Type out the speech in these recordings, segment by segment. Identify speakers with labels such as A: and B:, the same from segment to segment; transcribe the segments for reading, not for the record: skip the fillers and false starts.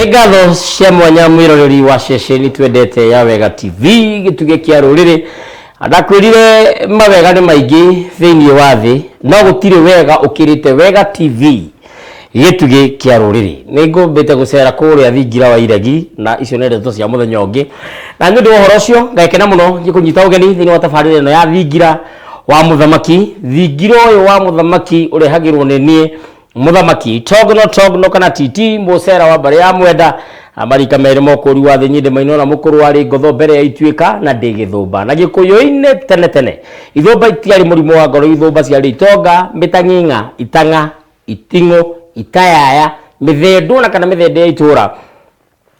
A: Ngatho cia mwanya mwiroreri wa ceceni twendete ya Wega TV gituge kia ruriri adakwirire mawega ni maingi thiini wa thi no gutire wega ukirite Wega TV gituge kia ruriri ningumbite gucera kuria thingira wa iregi na icio ndeto cia muthenya ungi na ndu uhoro ucio ngakena muno ngikunyita ugeni thiini wa tabarire ino ya thingira wa muthamaki thingiro uyu wa muthamaki urehagirwo ni nie muthamaki togno kana titi mucera wa bare ya mwenda amarika mere mokuri wa thinyinde mainona mukuru wari ngotho mbere ya ituika na ndigithumba na gikuyu-ine tene ithumba itiari murimo wa ngoro ithumba ciari itonga mitanginga itanga itingo itayaya mithendu na kana mithende ya itura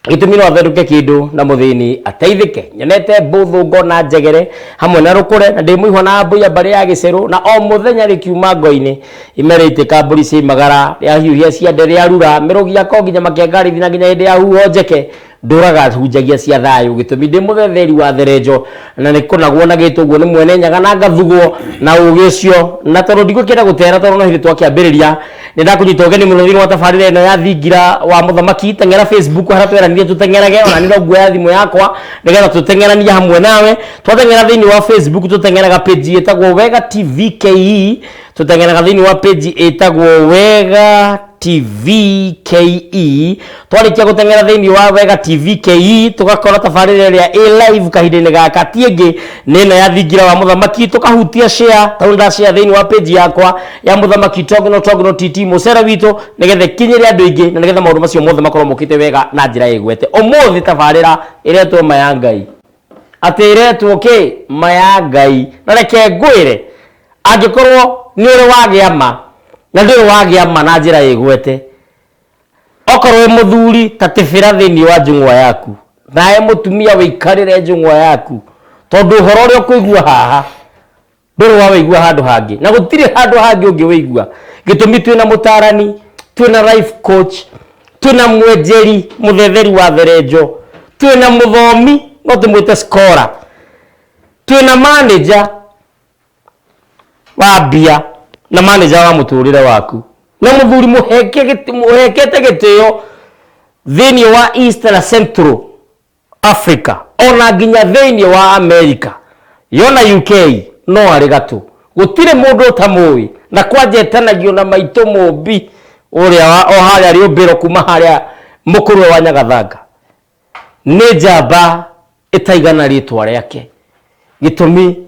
A: gitumino athenduke kindu na muthini ateithike nyenete buthungo na njegere hamwe na rukure na ndimuihwa na mbuya bare ya giceru na o muthenya rikiuma ngoini imerite kamburi cia magara ya hiuhia cia ndere ya rura mirugia ko nginya makengari thina nginya hinde ya huho njeke nduraga hunjagia cia thayu gitumi ndi muthetheri wa therejo na nikunagwo na gituguo ni mwene nyaga na ngathugwo na ugicio na tondo ndigukira gutera tondo no hindi twakiambiriria ni ndakunyita ugeni muthini wa tabarire ino ya thingira wa muthamaki tengera Facebook hara tweranire tutengerage ona niro guoya thimu yakwa nigetha tutengerania hamwe nawe twatengera thiini wa Facebook tutengeraga page etagwo Wega TV KE tutengeraga thiini wa page etagwo Wega TV KE twarikia gutengera thiini wa Wega TV KE tugakora tabarire ya live kahinde gaka tienge nina ya thingira wa muthamaki tukahutia share taunda share thiini wa page yakwa ya muthamaki togno titi mucera wito nigetha kinyire andu ingi na nigetha maundu macio mothe makorwo mukite wega na njira igwete umuthi tabarira iretwo mayangai atiretwo ke mayangai na reke ngwire angikorwo ni uri wagiama na ndiri wagiama na njira igwete okorwo muthuri tatibira thiini wa njungwa yaku nae mutumia wikarire njungwa yaku tondu horo ri ukuigua haha ndiri wa wigua handu hangi na gutire handu hangi ungi wigua gitumi twina mutarani twina life coach twina mwenjeri muthetheri wa therejo twina muthomi no tumwite scholar twina manager wa bia na manager wa muturire waku na muthuri muhekete gitio thiini wa East na Central Africa ona nginya thiini wa America yona UK no ari gatu gutire mundu utamui na kwanjetanagio na maito mumbi uria o haria ari ubiro kuma haria mukuru wa Nyagathanga ni njamba itaigana ritwa riake gitumi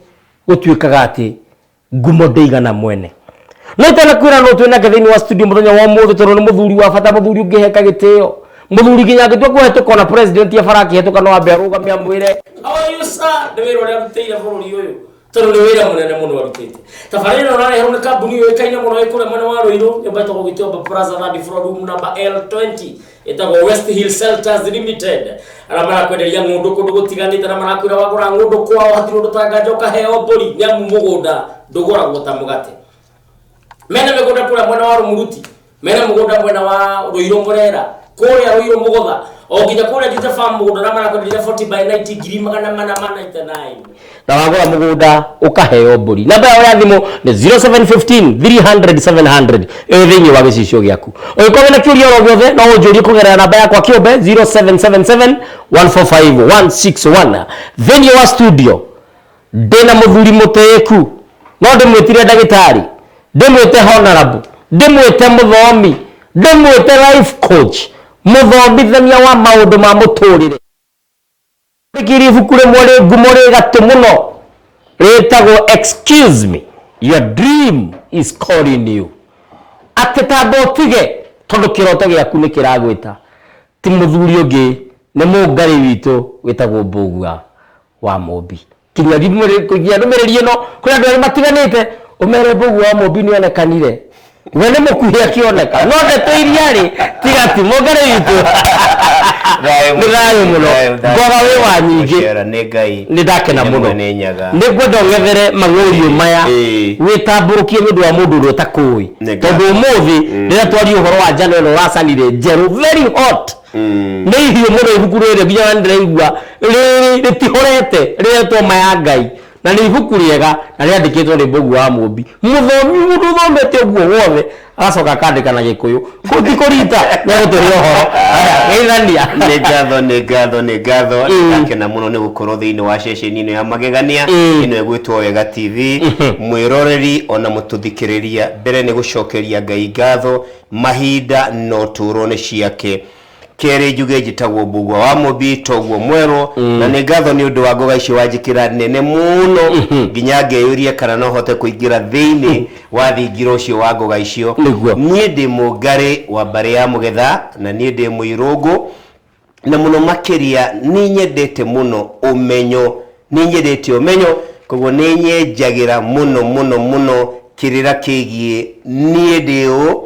A: gutuikaga ati ngumo ndeigana mwene no tena kwira no twina thiini wa studio muthenya wa muthu tondo ni muthuri wa bata muthuri ungiheka gitio muthuri ginya gitwa kuhetuka na president ya faraki hetuka no ambe arugamia mwire how are you sir ndewiro ria mteira bururi uyu tondo ni wira munene muno warutite tabarire no rare hero kambuni uyu ikaine muno ikure mwene wa Ruiru nyumba to gitio Plaza Third Floor room number L20 itago West Hill Shelters Limited ara mara kwenderia ngundu kundu gutiganite na mara kwira wagura ngundu kwao hatiri undu tangajoka heo mburi ni amu mugunda ndugura guta mugate mena mugunda kura mwena wa Rumuruti mena mugunda mwena wa Ruiru Murera kuria Ruiru Mugotha o nginya kuria Juja Farm mugunda na mara kwenderia 40 by 90 ngiri magana mana 99 na wagura mugunda ukaheo mburi namba ya thimu ni 0715 300 700 thiini wa gicicio giaku ugikorwo na kiuria ro giothe no unjurie kugerera namba yakwa kiumbe 0777 145 161 thiini wa studio ndina muthuri muteku no ndimwitire ndagitari ndimwite honorable ndimwite muthomi ndimwite life coach muthomithania wa maundu ma muturire ikiri bukure mwore ngumore gatu muno retagwo excuse me your dream is calling you atitabo tige tondu kiroto giaku ni kiragwita ti muthuri ungi ni mungari witu witagwo Mbugua wa Mombi kinya ndimure kugia ndumiriri ino kuri andu matiganite umere Mbugua wa Mombi ni onekanire wene mukuhia kioneka no ndeto ri tigati mungari witu Nirayo muno goga we wa nyingi ni ndakena muno ni gwenda ngethere mangurio maya witamburukie ndu wa mundu ro takui tondu umuthi rira twari uhoro wa njano no wasanire njeru very hot ni hiyo muno ibukuru ire nginya ndiraigua ritihorete riretwo Mayangai na ni ibuku riega na riandikitwo ni Mbogu wa Mũmbi muthomi mundu thomete uguo wothe agacoka akandika na Gikuyu kuthi kurita na guturi uhoro geithania
B: nĩ ngatho akena muno nĩ gukorwo thiini wa ceceni ino ya magegania ino egwitwo Wega TV mwiroreri ona mututhikiriria mbere nĩ gucokeria Ngai ngatho mahinda no turo nĩ ciake kere njuge njitagwo Mbogu wa Mũmbi toguo mwero na nĩ ngatho nĩ undu wa ngoga icio wanjikira nene muno nginya ngeyuria kana no hote kuingira thiini wa thingiro cio wa ngoga icio niĩ ndĩ mũngari wa mbare ya Mũgetha na niĩ ndĩ Mũirũngũ na muno makiria nĩ nyendete muno umenyo koguo nĩ nyenjagira muno kirira kigie niĩ ndĩũ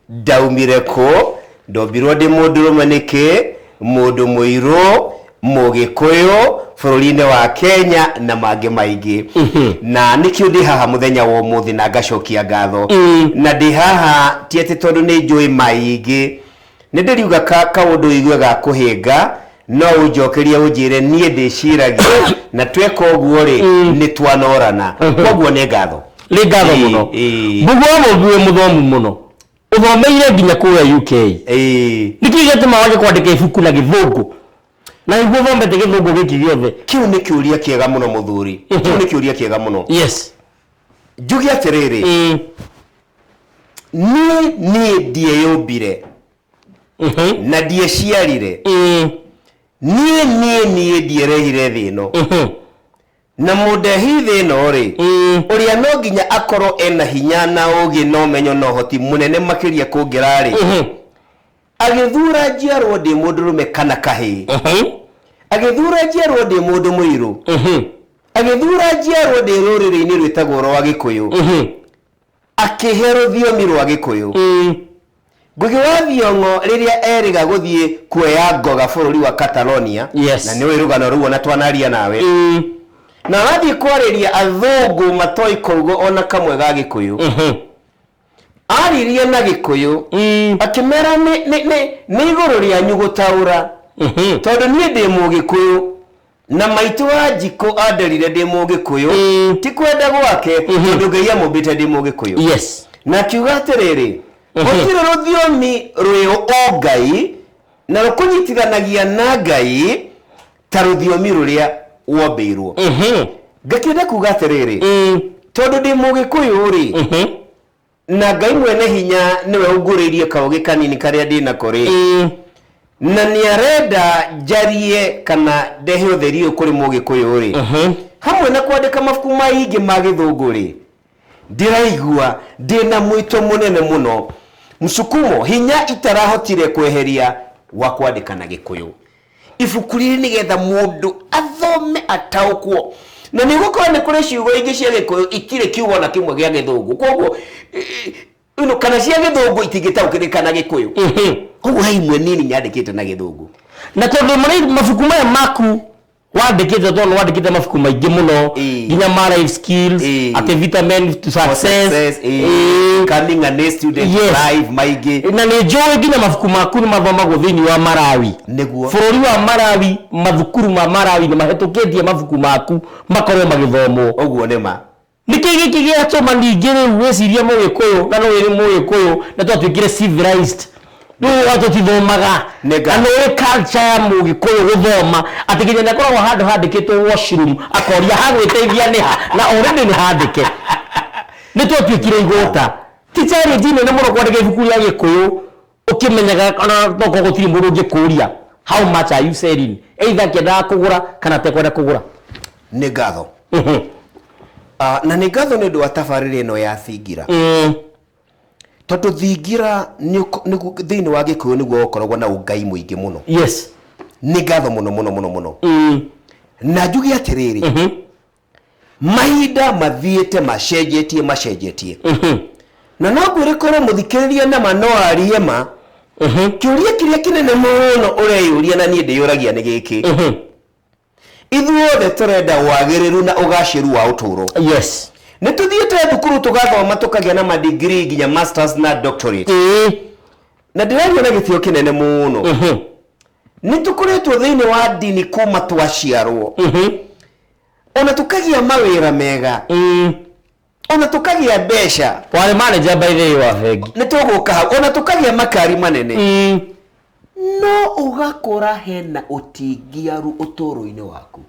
B: ndaumire ko ndombirwo ndi mundu rumanike mundu muiru Mũgĩkũyũ bũrũri-inĩ wa Kenya na mangĩ maingĩ na nikio ndi haha muthenya wa umuthi na ngacokia ngatho na ndi haha ti ati tondu ni njui maingĩ ni ndiriuga kaundu igwe ga kuhinga no unjokerie unjire nie ndiciragia na tweka uguo ri ni twanorana koguo ni ngatho
A: muno Mbogu wa Mũmbi muthomu muno uthomeire nginya kuya UK nikio gituma waje kwandika ibuku na Gĩthũngũ na igwe thomete Gĩthũngũ giki giothe
B: kiu ni kiuria kiega muno muthuri kiu ni kiuria kiega muno
A: yes
B: njugi atiriri ni ndieyumbire na ndieciarire ni ndierehire thino na mudehi thino ri uria no nginya akoro ena hinya na ugi no menyo no hoti munene makiria kungira ri agithura njiarwo ndi mundu rume kana kahi agithura njiarwo ndi mundu muiru agithura njiarwo ndi ruriri-ini rwitagwo rwa Gĩkũyũ akihero thiomi rwa Gĩkũyũ Ngugi wa Thiong'o riria eriga guthie kuoya ngoga bũrũri wa Catalonia na ni wirugano ruo na twanaria nawe na wathie kwariria athungu matoi kurugo ona kamwe ga Gĩkũyũ aririe na Gĩkũyũ akimera ni iguru ria nyugutaura tondu nie ndi Mũgĩkũyũ na maitu wa Njiko anderire ndi Mũgĩkũyũ ti kwenda gwake tondu Ngai amumbite ndi Mũgĩkũyũ na kiuga atiriri gutire ruthiomi rwi o Ngai na rukunyitithanagia na Ngai ta ruthiomi ruria wombeirwo ngakenda kuga atiriri tondu ndi Mũgĩkũyũ ri na Ngai mwene hinya niwe unguririe kaugi kanini karia ndina kuri na ni arenda jarie kana ndehe utherio kuri Mũgĩkũyũ ri hamwe na kwandika mabuku maingi ma Gĩthũngũ ri ndiraigua ndina mwito munene muno msukumo hinya itarahotire kweheria wa kwandika na Gĩkũyũ ibuku riri nigetha mundu athome ataukwo na nigukorwo ni kuri ciugo ingi cia Gĩkũyũ itire kiugo na kimwe gĩa Gĩthũngũ koguo kana cia Gĩthũngũ itingitaukirika na Gĩkũyũ koguo he imwe nini nyandikite na Gĩthũngũ
A: na tondu mabuku maya maku wandikite tondu wandikite mabuku maingi muno nginya ma life skills ate vitamin to success
B: coming a student life maingi
A: na ni njoi nginya mabuku maku ni mathomagwo thiini wa Malawi
B: niguo
A: bũrũri wa Malawi mathukuru ma Malawi ni mahĩtũkĩtie mabuku maku makorwo magĩthomwo
B: ũguo nĩma
A: niki giki gĩatũma ningĩ rĩu wĩcirie Mũgĩkũyũ na no wĩrĩ Mũgĩkũyũ na twatuĩkire civilized no watu tithomaga na no culture ya Mũgĩkũyũ guthoma ati nginya ndakoragwo handu handikitwo washroom akoria hagwĩteithia nĩ ha na already nĩ handike nĩ twatuĩkire igũta ti challenge nene mũno kwandĩka ibuku rĩa Gĩkũyũ ukimenyaga kana toko gũtirĩ mũndũ ũngĩkũria how much are you selling either kĩendaga kũgũra kana tekwenda kũgũra
B: nĩ ngatho na nĩ ngatho nĩ ũndũ wa tabarĩra ĩno ya thingira tondu thingira ni thiini wa Gĩkũyũ niguo ukoragwo na ungai muingi muno
A: yes
B: ni ngatho muno na njugi atiriri mahinda mathiete macenjetie na no ngwire korwo muthikiriria na mano ariema kiuria kiria kinene muno ureyuria na nie ndiyuragia ni giki ithuothe turenda wagiriru na ugashiru wa uturo
A: yes
B: ni tuthiete thukuru tugathoma tukagia na degree nginya masters na doctorate na ndiragia na gĩtĩo kinene muno ni tukoretwo thiini wa dini kuma twaciarwo ona tukagia mawira mega ona tukagia besha
A: wale manager by the way wa bengi
B: nituguka ona tukagia makari manene no ugakora hena utingiaru utoro-ini waku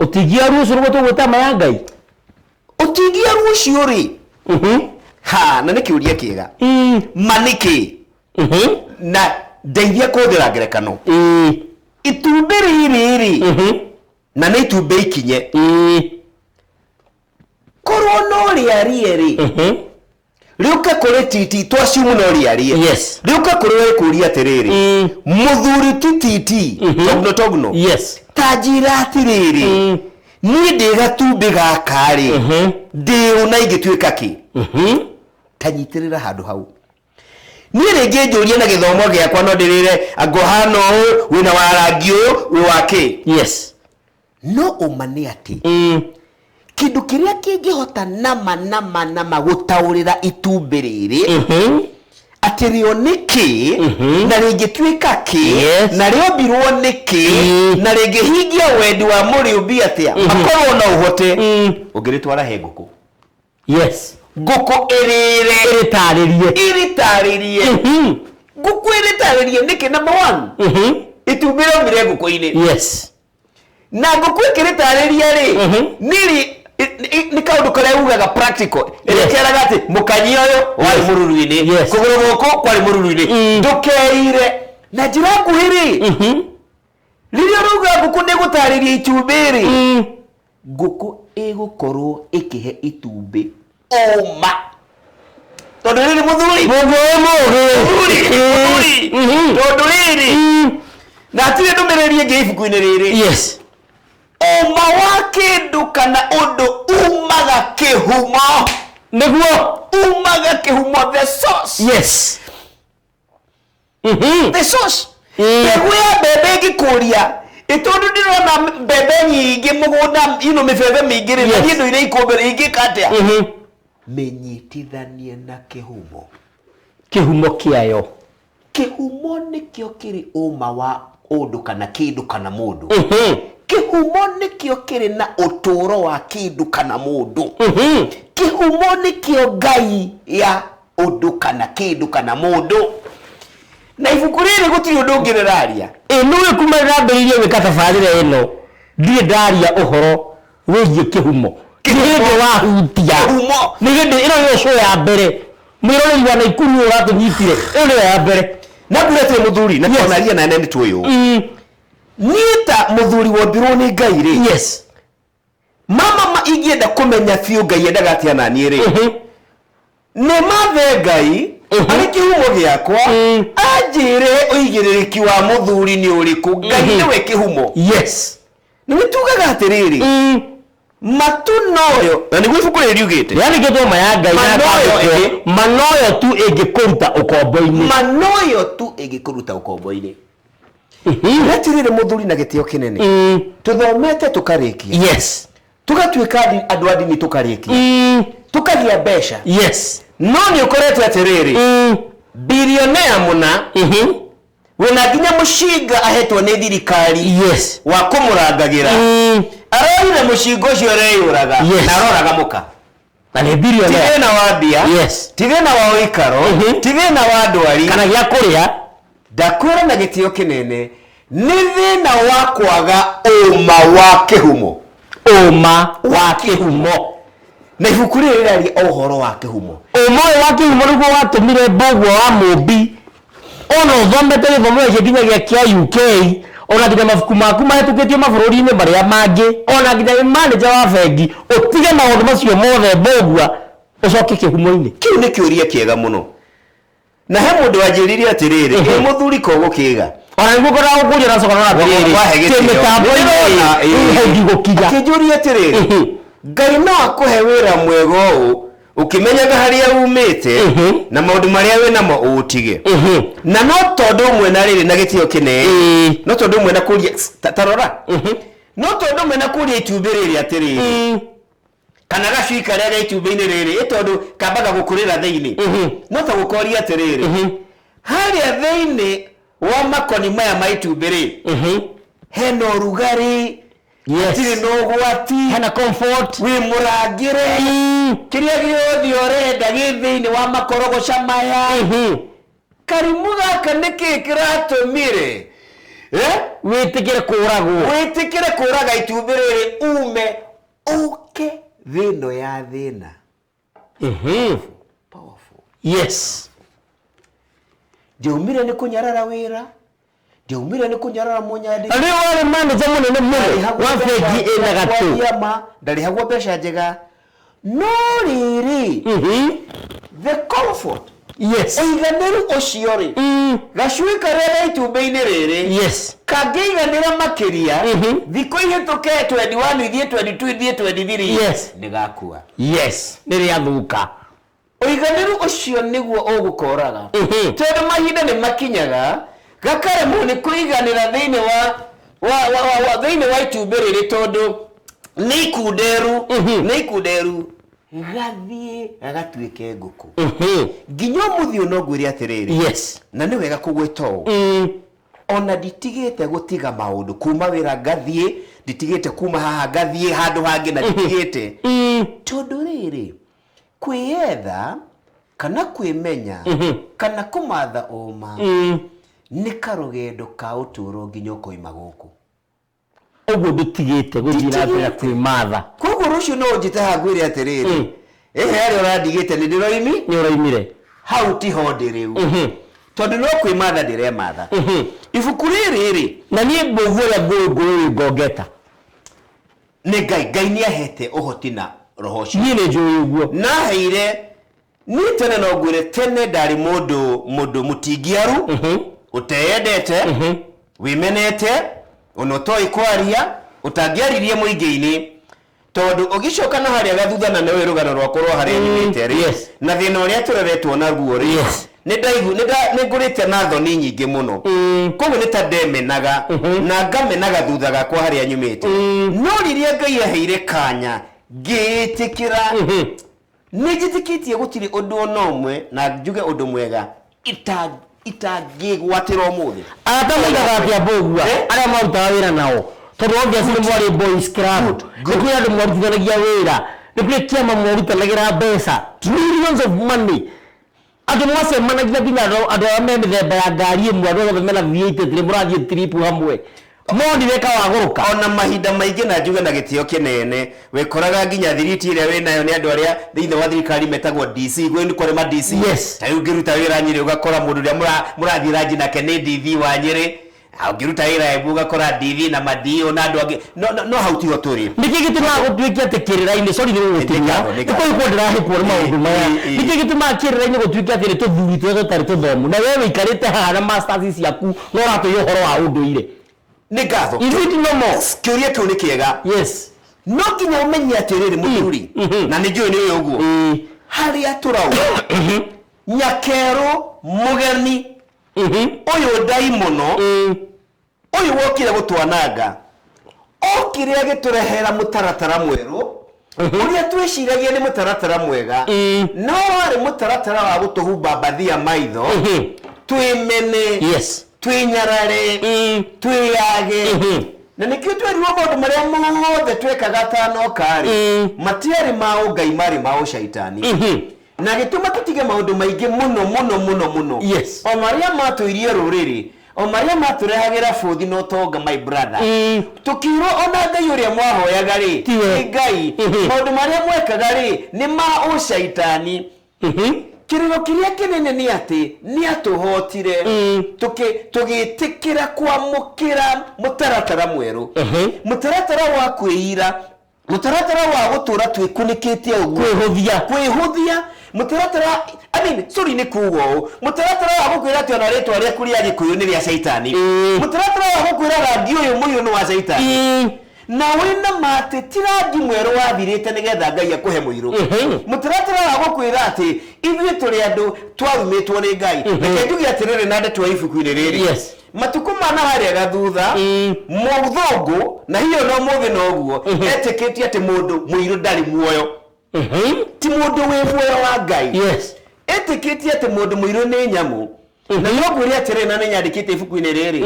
A: utingiaru ucio niguo tugwita mayangai
B: utingiaru ucio ri ha na nikiuria kiega maniki na ndeithia kuthira ngerekano itumbi riri na ni itumbi ikinye korwo no riarie ri riuka kuri titi twasiumu no riarie
A: yes
B: riuka kuri we kuria atiriri muthuri titi togno
A: yes
B: tajira atiriri ni ndigatumbi gakari ndi una ingituika ki tanyitirira handu hau ni ringi njurie na githomo giakwa no ndirire agohano wina warangio wi wake
A: yes
B: no umane ati kindu kiria kingihota nama gutaurira itumbi riri ati rio niki na ringituika ki na rio birwo niki na ringihingia wendi wa muriumbi atia akorwo na uhote ungiritwara he nguku
A: yes
B: nguku iritaririe nguku iritaririe niki number 1 itumbi rio mire nguku-ini
A: yes
B: na nguku ikiritariria ri niri ni kaundu kare ugaga practical erekeraga ati mukanyi uyu wari mururu-ini kuguru guku kwari mururu-ini ndukeire na njira nguhiri riria ruga nguku ni gutariria itumbiri nguku igukorwo ikihe itumbi oma tondu riri muthuri tondu riri na atire ndumiriri ingi ibuku-ini riri
A: yes
B: oma wa kindu kana undu umaga kihumo
A: niguo
B: umaga kihumo the source
A: yes
B: the source mbegu ya mbembe ngikuria itondu ndirona mbembe nyingi mugunda mibebe mingi ri na indu ire ikumbere ingi katia menyitithanie na kihumo kiayo kihumo nikio kiri uma wa undu kana kindu kana mundu kihumo nikio kiri na uturo wa kindu kana mundu kihumo nikio ngai ya undu kana kindu kana mundu na ibuku riri gutiri undu ngiriraria
A: nuwe kumarira mbiririe wika tabarira ino ndie ndaria uhoro wigie kihumo kihinde wahutia ni hindi ino yo show ya mbere mwiroreri wa Naikuru uratunyitire ino ya mbere
B: na burete muthuri na konaria na nene tuyo nita muthuri wombirwo ni ngai ri
A: yes
B: mama ingienda kumenya fiu ngai endaga atia na ni ri ne mathe ngai ari kihumo giakwa anjire uigiririki wa muthuri ni uriku ngai niwe kihumo
A: yes
B: ni witugaga atiriri matunoyo na ni gwifuku riugite
A: yani gitwa maya ngai na manoyo tu ingikuruta ukombo-ini
B: manoyo tu ingikuruta ukombo-ini natirire muthuri na gitio kinene tuthomete tukarikia
A: yes
B: tugatuika andu adini tukarikia tukagia besha
A: yes
B: no ni ukorete atiriri bilionea muna wena ginya mushinga ahetwo ni thirikari
A: yes
B: wa kumurangagira arona mushinga ucio reyuraga na aroraga muka
A: na ni bilionea
B: tigena wa bia
A: yes
B: tigena wa uikaro tigena wa ndwari
A: kana gya kuria
B: ndakwira na gitio kinene ni thina wa kwaga uma wa kihumo na ibuku riri rĩaria ũhoro wa kĩhumo
A: ũmwe wa kĩhumo nĩguo watũmire Mbũgua wa Mũmbi ona ũthomete gĩthomo gĩkĩ nginya kĩa UK ona nginya mabuku maku mahĩtũkĩtio mabũrũri-inĩ marĩa mangĩ ona nginya manager wa bengi ũtige maũndũ macio mothe Mbũgua ũcoke kĩhumo-inĩ
B: kĩu nĩ kĩũria kĩega mũno na he mũndũ wanjĩrire atĩrĩrĩ ĩ mũthuri kogo kĩega
A: ona nĩguo korwo gũkũria na cokora na atĩrĩrĩ kĩmĩtambo-inĩ gũkinya
B: kĩnjũria atĩrĩrĩ ngai no akũhe wĩra mwega ũũ ukimenyaga harĩa umĩte na maũndũ marĩa wĩ namo ũtige na no tondũ ũmwe na rĩrĩ na gĩtĩo kĩnene no tondũ ũmwe na kũria tarora no tondũ ũmwe na kũria itumbĩ rĩrĩ atĩrĩrĩ kana gacui karĩa ga itumbĩ-inĩ rĩrĩ tondũ kambaga gũkũrĩra thĩinĩ no ta gũkoria atĩrĩrĩ harĩa thĩinĩ wa makoni maya ma itumbĩ rĩ hena ũrugarĩ
A: Yes.
B: Tiri no gwati.
A: Hena comfort.
B: We muragire. Kiria giyothi orenda githini wa makorogo camaya. Karimu gaka niki kiratumire.
A: Witikire kuragwo.
B: Witikire kuraga itumbĩ rĩrĩ ume uke thĩno ya thĩna. Powerful.
A: Yes.
B: Ndiaumire nĩ kũnyarara wĩra. Ndiaumire nĩ kũnyarara mũnyandi.
A: Ari wale manager munene mũno wa bengi ĩna gatũ.
B: Ndarĩhagwo mbeca njega. No rĩrĩ. The comfort.
A: Yes.
B: Ũiganĩru ũcio rĩ. Gacui karĩa itumbĩ-inĩ rĩrĩ.
A: Yes.
B: Kangĩiganĩra makĩria. Thikũ ihĩtũke 21 ithiĩ 22 ithiĩ 23.
A: Yes.
B: Nĩgakua.
A: Yes. Nĩrĩathuka.
B: Ũiganĩru ũcio nĩguo ũgũkoraga. Tondũ mahinda nĩ makinyaga gakaremwo nĩ kũiganĩra thĩinĩ wa itumbĩ rĩrĩ tondũ nĩ ikunderu gathiĩ gagatuĩke ngũkũ. Nginya ũmũthĩ no ngwĩre atĩrĩrĩ.
A: Yes.
B: Na nĩ wega kũgwĩta ũũ. Ona nditigĩte gũtiga maũndũ kuma wĩra ngathiĩ, nditigĩte kuma haha ngathiĩ handũ hangĩ na nditigĩte. Tondũ rĩrĩ kwĩyetha kana kwĩmenya kana kũmatha ũma nĩ karũgendo ka ũtũũro nginya ũkoima gũkũ.
A: Ũguo ndutigĩte gũthiĩ na mbere kwĩmatha.
B: Koguo rũciũ no ũnjĩte haha ngwĩre atĩrĩrĩ. Harĩa ũrandigĩte nĩ
A: ndĩroimire.
B: Hau tiho ndĩ rĩu. Tondũ no kwĩmatha ndĩrematha. Ibuku rĩrĩ
A: na niĩ mbũgu ũrĩa ngongeta.
B: Nĩ Ngai nĩahete ũhoti na roho ũcio.
A: Niĩ nĩ njũĩ ũguo.
B: Naheire niĩ tene no ngwĩre tene ndarĩ mũndũ mũtingiaru. Ũteyendete. Wĩmenete. Ona ũtoĩ kwaria. Ũtangĩaririe mũingĩ-inĩ. Tondũ ũgĩcoka na harĩa gathutha na nĩwe rũgano rwakwa rwa harĩa nyumĩte rĩ. Na thĩna ũrĩa tũreretwo naguo rĩ. Nĩ ngũrĩte na thoni nyingĩ mũno. Koguo nĩ ta ndemenaga na ngamenaga thutha gakwa harĩa nyumĩte. No rĩrĩa Ngai aheire kanya ngĩtĩkĩra nĩ njĩtĩkĩtie gũtirĩ ũndũ ona ũmwe na njuge ũndũ mwega itangĩgwatĩra ũmũthĩ.
A: Atamoigaga atĩa mbũgua arĩa marutaga wĩra nao. Tondũ obviously nĩ mwarĩ boys club. Nĩ kũrĩ andũ marutithanagia wĩra. Nĩ kũrĩ kĩama marutanagĩra mbeca. Trillions of money. Andũ macemanagia nginya andũ arĩa me mĩthemba ya ngari ĩmwe andũ othe mena V8 nĩ mũrathiĩ trip hamwe. Mondire ka wagũrũka.
B: Ona mahinda maingĩ na njuge na gĩtĩo kĩnene wĩkoraga nginya thiriti ĩrĩa wĩnayo nĩ andũ arĩa thĩinĩ wa thirikari metagwo DC. Gwĩ nĩ kũrĩ ma DC.
A: Yes.
B: Ta rĩu ngĩruta wĩra Nyĩrĩ ũgakora mũndũ ũrĩa mũrathiĩ ranji nake nĩ DV wa Nyĩrĩ. Ngĩruta wĩra Embu ũgakora DV na madio na andũ angĩ. No hau tiho tũrĩ.
A: Nĩkĩ gĩtũmaga gũtuĩke atĩ kĩrĩra-inĩ sorry nĩ gũgũtinia. Nĩ kũrĩ ndĩrahĩkwo nĩ maũndũ maya. Nĩkĩ gĩtũmaga kĩrĩra-inĩ gũtuĩke atĩ nĩ tũthuri tũrĩa tũtarĩ tũthomu. Na wewe ũikarĩte haha na masters ciaku no ũratũĩ ũhoro wa ũndũire.
B: Nĩ ngatho.
A: Ithuĩ no mo.
B: Kĩũria kĩu nĩ kĩega.
A: Yes.
B: No nginya ũmenye atĩrĩrĩ mũthuri. Na nĩ njũĩ nĩ ũguo. Harĩa tũrauga. Nyakerũ mũgeni. Ũyũ ndai mũno. Ũyũ wokire gũtwananga. Okire agĩtũrehera mũtaratara mwerũ. Ũrĩa twĩciragia nĩ mũtaratara mwega. No warĩ mũtaratara wa gũtũhumba mbathia maitho. Twĩmene.
A: Yes.
B: Twĩnyarare. Twĩyage. Na nĩkĩo twerirwo maũndũ marĩa mothe twekaga tanokarĩ. Matiarĩ ma ũngai marĩ ma ũcaitani. Na gĩtũma tũtige maũndũ maingĩ mũno.
A: Yes.
B: O marĩa matũirie rũrĩrĩ. O marĩa matũrehagĩra bũthi no tonga my brother. Tukirwo ona Ngai ũrĩa mwahoyaga rĩ. Nĩ Ngai. Maũndũ marĩa mwekaga rĩ nĩ ma ũcaitani. Kĩrĩro kĩrĩa kĩnene nĩ atĩ nĩ atũhotire. Tũgĩtĩkĩra kwamũkĩra mũtaratara mwerũ. Mũtaratara wa kwĩira. Mũtaratara wa gũtũra twĩkunĩkĩte ũguo. Kwĩhũthia. Mũtaratara sorry nĩ kuuga ũũ. Mũtaratara wa gũkwĩra atĩ ona rĩtwa rĩaku rĩa Gĩkũyũ nĩ rĩa caitani. Mũtaratara wa gũkwĩra rangi ũyũ mũirũ nĩ wa caitani. Na wĩna mate ti rangi mwerũ wathirĩte nĩgetha Ngai akũhe mũirũ. Mũtaratara wa gũkwĩra atĩ ithuĩ tũrĩ andũ twarumĩtwo nĩ Ngai. Reke njuge atĩrĩrĩ na ndeto ibuku-inĩ rĩrĩ. Matukũ mana harĩa gathutha mũthũngũ na hiyo no mũthĩ noguo etĩkĩtie atĩ mũndũ mũirũ ndarĩ muoyo. Ti mũndũ wĩ muoyo wa Ngai. Etĩkĩtie atĩ mũndũ mũirũ nĩ nyamũ. na no gwire atere na nyandikite ibuku-ini riri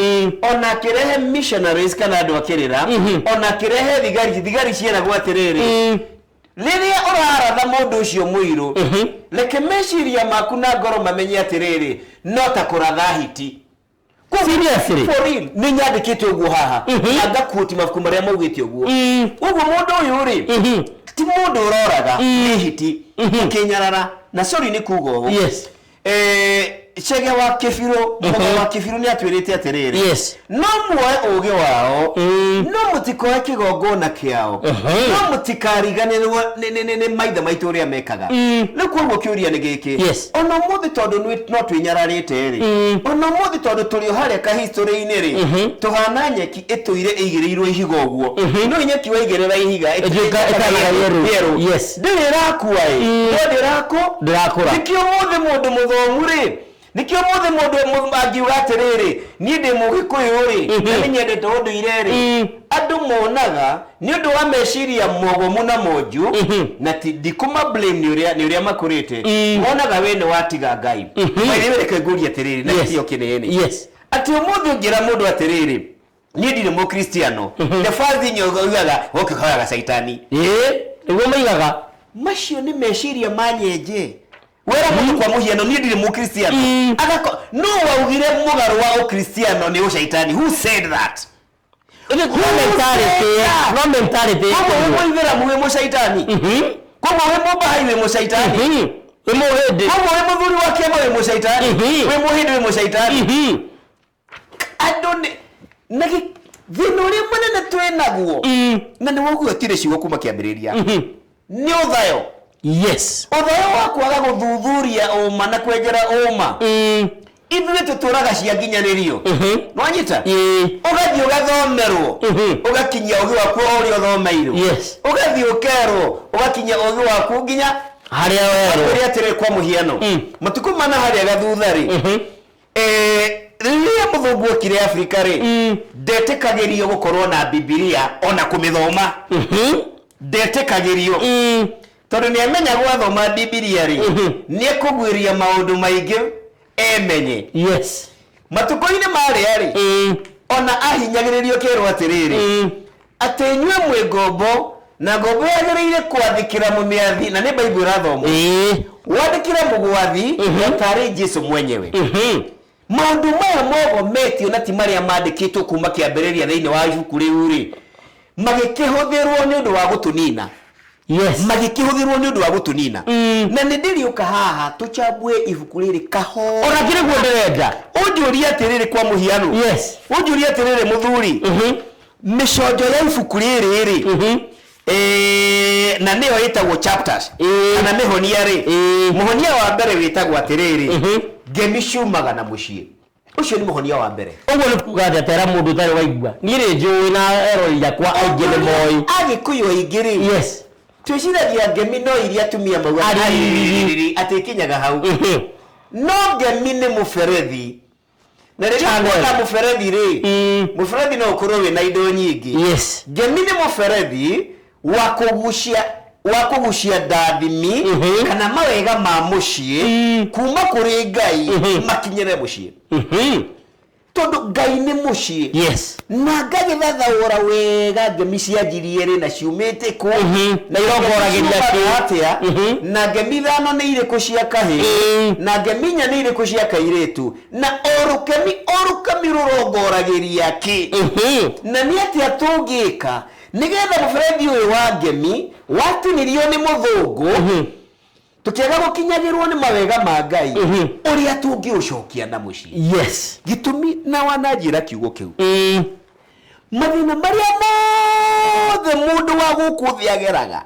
B: ona kirehe missionaries kana andu akirira ona kirehe thigari ciena gwa atiriri riria uraratha mundu ucio muiru reke meciria maku na ngoro mamenye atiriri no ta kuratha hiti
A: seriously
B: for real ni nyandikite uguo haha anga quote mabuku maria maugite uguo uguo mundu uyu ri ti mundu uroraga ni hiti kinyarara na sorry ni kugo uguo
A: yes
B: Chege wa Kifiro, wa Kifiro ni atwirite atiriri.
A: Yes.
B: No muoe uge wao, no mutikoe kigongona kiao. No mutikariganirwo ne maitha maitu uria mekaga. Riu koguo kiuria ni giki.
A: Yes.
B: Ona muthi tondu no twinyararite ri. Ona muthi tondu turi haria ka history-ini ri. Tuhana nyeki ituire igirirwo ihiga uguo. No nyeki waigirira ihiga
A: yeru. Yes.
B: Ndirakua ndirakura. Nikio muthi mundu muthomu ri. Nikio muthi mundu angiuga atiriri ni ndi mugikuyu ri na nyendete undu ireri andu monaga ni undu wa meciria mogomu na moju na ndikuma blame ni uria makurite monaga wene watiga ngai wewe reke nguri atiriri na tio kinene ati umuthi ungira mundu atiriri ni ndi mu Kristiano the first thing yogaga okikaga saitani
A: niguo maigaga
B: macio ni meciria manyenje wera mundu kwa muhiano ni ndire mu Kristiano agako no waugire mugaru wa Kristiano ni ushaitani who said that
A: no mentality
B: kwa muivera muwe mushaitani kwa muwe mubahaiwe mushaitani
A: we muhede
B: kwa muwe muthuri wa kiama we mushaitani we muhede we mushaitani adone nagi thino ri munene twenaguo na ni woguo atire cigo kuma kiambiriria ni uthayo
A: yes
B: uthayo wa kwaga guthuthuria uma na kwenjera uma ithuĩ tuturaga cia nginyanirio no anyita ugathii ugathomerwo ugakinyia ugi waku uri uthomeirwo ugathii ukerwo ugakinyia ugi waku nginya
A: haria werwo
B: uri atire kwa muhiano matuku mana haria gathutha ri riria muthungu okire Afrika ri ndetĩkagĩrio gukorwo na Biblia ona kumithoma ndetĩkagĩrio tondu ni amenya gwathoma Biblia ri ni ekugwiria maundu maingi emenye
A: yes
B: matuko-ini mari ari ona ahinyagiririo kerwo atiriri ati nywe mwe ngombo na ngombo yagiriire kwathikira mumiathi na ni Bible rathomo wandikira mugwathi tari Jesu mwenyewe maundu maya mogometio na ti maria mandikitwo kuma kiambiriria thiini wa ibuku riu ri magikihũthĩrwo ni undu wa gutunina
A: yes
B: magikihũthĩrwo ni undu wa gutunina na ni ndiriuka haha tuchambue ibuku riri kaho
A: ona kire gwenderenda
B: unjuria atiriri kwa muhiano
A: yes
B: unjuria atiriri muthuri miconjo ya ibuku riri ri na niyo itagwo chapters kana mihonia ri muhonia wa mbere witagwo atiriri ngemishumaga na mucii ucio ni muhonia wa mbere
A: uguo ni kuga atera mundu tari waigua ni ri njui na ero yakwa aingĩ nĩ moi
B: agikuyu aingĩ ri
A: yes
B: twiciragia ngemi no iria tumia mauga atikinyaga hau no ngemi ni muberethi na rĩrĩa muberethi ri muberethi no ukorwo wina indo nyingi
A: yes
B: ngemi ni muberethi wa kugucia ndathimi kana mawega ma mucii kuma kuri Ngai makinyire mucii tondu Ngai ni mucii
A: yes
B: na Ngai thathaura wega ngemi cianjirie ri na ciumite ku
A: na irongoragiria
B: atia na ngemi thano ni iriku cia kahi na ngemi nya ni iriku cia kairitu na orukemi rurongoragiria ki na ni atia tungika nigetha muberethi uyu wa ngemi watinirio ni muthungu tukiaga gukinyagirwo ni mawega ma Ngai uria tungiucokia na mucii
A: yes
B: gitumi na wanajira kiugo kiu mathina maria mothe mundu wa guku thiageraga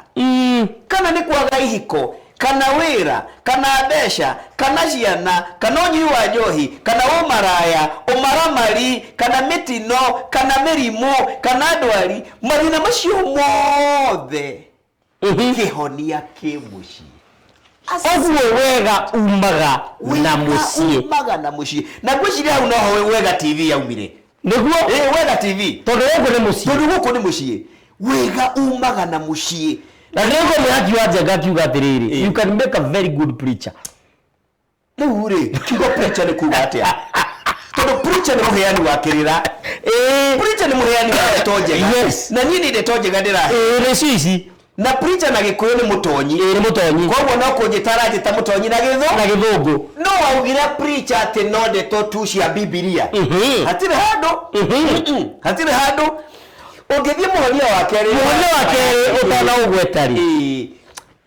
B: kana ni kwaga ihiko kana wira kana mbeca kana ciana kana unyi wa njohi kana umaraya umaramari kana mitino kana mirimu kana ndwari mathina macio mothe kihonia kimucii
A: oguo wega umaga na mucii
B: na gwiciria hau noho wega TV yaumire
A: niguo
B: wega TV
A: tondu guku ni mucii
B: wega umaga na mucii
A: na ndego mwaki wa Njenga akiuga atiriri you can make a very good preacher
B: na ri kigo preacher ni kuga atia todo preacher ni muheani wa kirira preacher ni muheani wa toje
A: yes
B: na nini de toje gadira
A: recici
B: na preacher na gikuyu ni mutonyi
A: ni mutonyi
B: kwa hivyo no kunjitara jita mutonyi na
A: githungu
B: no augira preacher ati no de to tucia bibilia hatire hado ungithie muhonia wake
A: utana ugwetari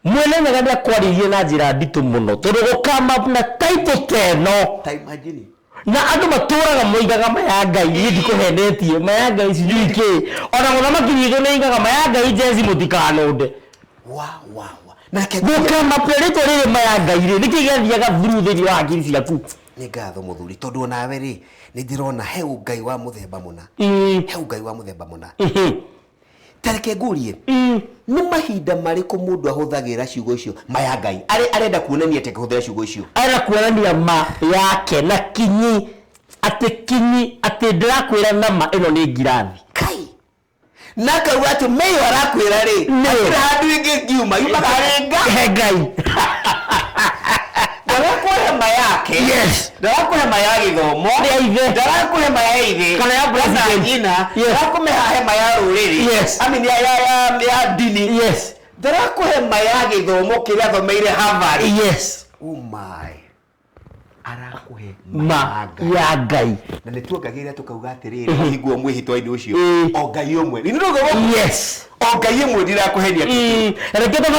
A: mwene nyaga kwaririe na njira nditu muno tondu gukama na title teno
B: ta imagine
A: na andu maturaga moigaga maya ngai ndikuhenetie maya ngai cijuike ona muthamaki witũ nĩ igaga maya ngai jezi mũtikanũnde
B: wa na
A: gukama perito rĩrĩ maya ngai rĩ nĩkĩ gĩathiaga through thĩinĩ wa hakiri ciaku
B: nĩ ngatho mũthuri tondu onawe rĩ nĩ ndĩrona he ngai wa mũthemba mũna he ngai wa mũthemba mũna tareke ngurie nĩ mahinda marĩkũ mũndũ ahũthagĩra ciugo icio maya ngai arenda kuonania atĩ kũhũthĩra ciugo icio
A: arenda kuonania ma yake na kinyi atĩ ndĩrakwĩra nama ĩno nĩ ngirathi
B: kai na kauga atĩ meyo arakwĩra rĩ atĩrĩ handũ ĩngĩ ngiuma yumaga
A: he ngai
B: ndarakuhe mayake
A: yes
B: ndarakuhe maya githomo ndarakuhe maya ithe
A: kana ya president
B: ndarakuhe maya rũrĩrĩ
A: yes
B: amini ya dini
A: yes
B: ndarakuhe maya githomo kĩrĩa thomeire Harvard
A: yes
B: my arakuhe
A: ma ya ngai
B: na nĩ tuongagĩrĩra tũkauga atĩrĩrĩ hingwo mwĩhĩtwa-inĩ ũcio o ngai ũmwe nĩ ndogo
A: yes
B: o ngai ũmwe ndirakũhenia
A: rekete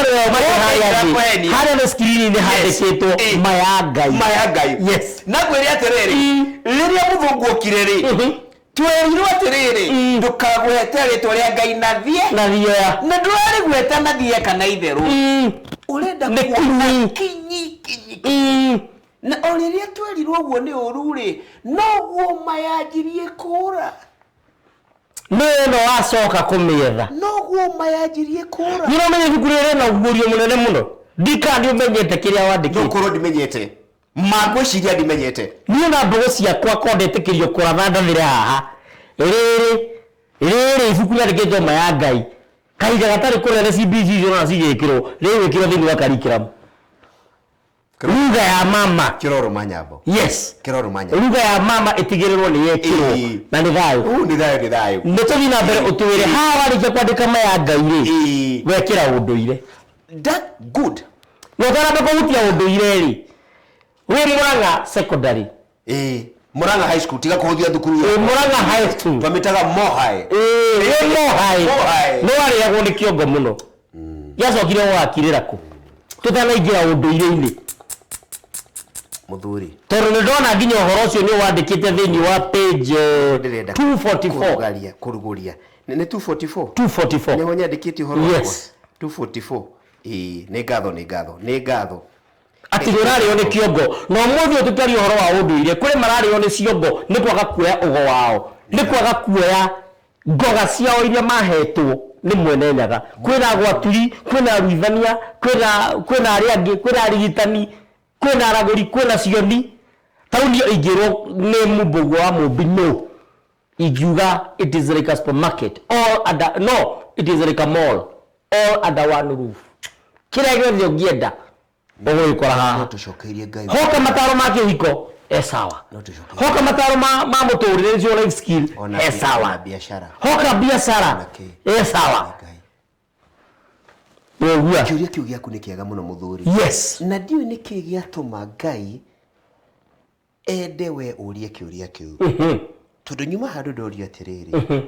A: harĩa na screen nĩ handĩkĩtwo maya ngai yes
B: na ngwĩre atĩrĩrĩ rĩrĩa mũthũngũ okire rĩ twerirwo atĩrĩrĩ ndũkagwete rĩtwa rĩa ngai na thie na ndũrarĩgweta na thie kana itherũ ũrenda kuona kinyi na o rĩrĩa twerirwo ũguo nĩ ũru rĩ noguo mayanjirie kũra
A: no wacoka kũmĩetha
B: noguo mayanjirie kũra
A: nĩ ũramenya ibuku rĩrĩ na ũguũrio mũnene mũno ndikandi ũmenyete kĩrĩa wandĩkĩte
B: nũkorwo ndimenyete magwĩciria ndimenyete
A: niĩ na mbũgũ ciakwa kondetĩkĩrio kũratha ndathire haha rĩrĩ ibuku rĩandĩkĩtwo maya ngai kahinda gatarĩ kũrĩa CBC icio na cigĩkĩrwo rĩgwĩkĩrwo thĩinĩ wa curriculum lugha ya mama
B: kiroro manyambo
A: yes
B: kiroro manyambo
A: lugha ya mama itigĩrĩrwo nĩ yekĩrwo na nĩ thayũ
B: nĩ thayũ
A: nĩtũthiĩ na mbere ũtwĩre haha warĩkia kwandĩka maya ngai rĩ wekĩra ũndũire
B: that good
A: nĩũtanamba kũhutia ũndũire rĩ wĩ Mũrang'a secondary
B: Mũrang'a high school tiga kũhũthia thukuru
A: Mũrang'a high school
B: twamĩtaga Mohai
A: Mohai nĩ warĩagwo nĩ kĩongo mũno gĩacokire gũgakirĩra kũ tũtanaingĩra ũndũire-inĩ
B: mũthuri
A: tondũ nĩ ndona nginya ũhoro ũcio nĩ wandĩkĩte thĩinĩ wa page 244
B: kũrugũria nĩ 244
A: nĩho
B: nyandĩkĩte ũhoro wakwa 244 nĩ ngatho
A: atĩ nĩũrarĩo nĩ kĩongo na ũmũthĩ tũtaria ũhoro wa ũndũire kũrĩ mararĩo nĩ ciongo nĩ kwaga kuoya ũgo wao nĩ kwaga kuoya ngoga ciao iria mahetwo nĩ mwene nyaga kwĩna gwaturi kwĩna aruithania kwĩna arĩa angĩ kwĩna arigitani kwĩna aragũri kwĩna cioni tauni ingĩrwo nĩ mũmbũgũ wa mũmbi no ingiuga it is like a supermarket it is like a mall all under one roof kĩrĩa gĩothe ũngĩenda ũgũgĩkora haha hoka mataro ma kĩhiko sawa hoka mataro ma mũtũrĩre nĩcio life skill sawa hoka biacara sawa
B: kĩũria kĩu gĩaku nĩ kĩega mũno mũthuri
A: yes
B: na ndiũĩ nĩ kĩĩ gĩatũma Ngai ende we ũrie kĩũria kĩu tondũ nyuma handũ ndorio atĩrĩrĩ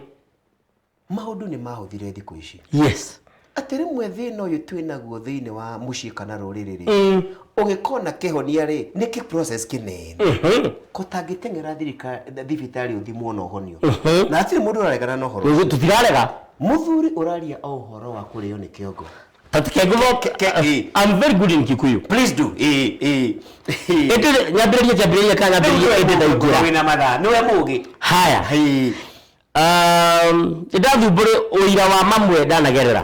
B: maũndũ nĩ mahũthire thikũ ici
A: yes
B: atĩ rĩmwe thĩna ũyũ twĩnaguo thĩinĩ wa mũciĩ kana rũrĩrĩ rĩ ũgĩkona kĩhonia rĩ nĩ kĩ process kĩnene kũtangĩteng'era thibitarĩ ũthimwo na ũhonio na hatirĩ mũndũ ũraregana na ũhoro
A: tũtirarega
B: mũthuri ũraria o ũhoro wa kũrĩo nĩ kĩongo
A: I'm very good in Kikuyu.
B: Please do.
A: Nyambĩrĩria kana nyambĩrĩria
B: wĩna mathaa nĩwe mũgĩ
A: haya ndathumbũrĩ ũira wa mamwe ndanagerera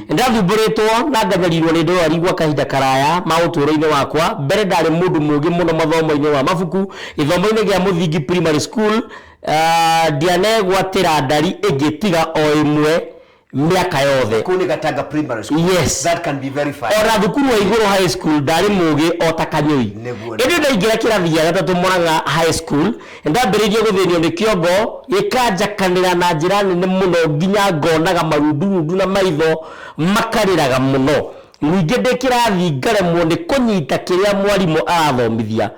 A: ndathumbũrĩtwo na ngatherirwo nĩ ndwari gwa kahinda karaya ma ũtũũro-inĩ wakwa mbere ndarĩ mũndũ mũgĩ mũno mathomo-inĩ wa mabuku gĩthomo-inĩ gĩa mũthingi primary school ndianegwatĩra ndari ĩngĩ tiga o ĩmwe miaka yothe
B: kuni Gatanga primary school.
A: Yes,
B: that can be verified.
A: Ona thukuru wa iguru high school ndari mugi o takanyoi indi ndaingira kirathi gya gatatu Murang'a high school ndambiririe guthinio ni kiongo gikanjakanira na njira nene muno nginya ngonaga marundurundu na maitho makariraga muno ningi ndikirathi ngaremwo ni kunyita kiria mwarimu arathomithia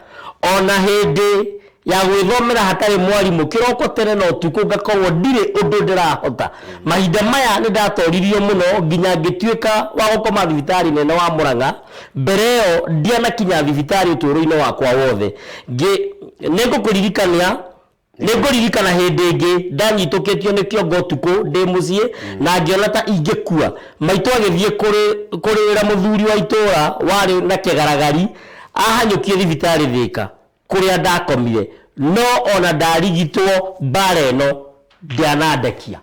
A: ona hindi ya gwithomera hatari mwarimu kiroko tene no tuko ngakorwo ndire undu ndirahota mahinda maya ni ndatoririo muno nginya ngituika wa gukoma thibitari nene wa Murang'a mbere yo ndiana kinya thibitari uturo-ini wakwa wothe nigukuririkana hindi ingi ndanyitukitio ni kiongo tuko ndi mucii na ngiona ta ingikua maitu agithie kurira muthuri wa itura wari na kigaragari ahanyukie thibitari Thika kuria ndakomire no ona ndarigitwo mbara no ndianandekia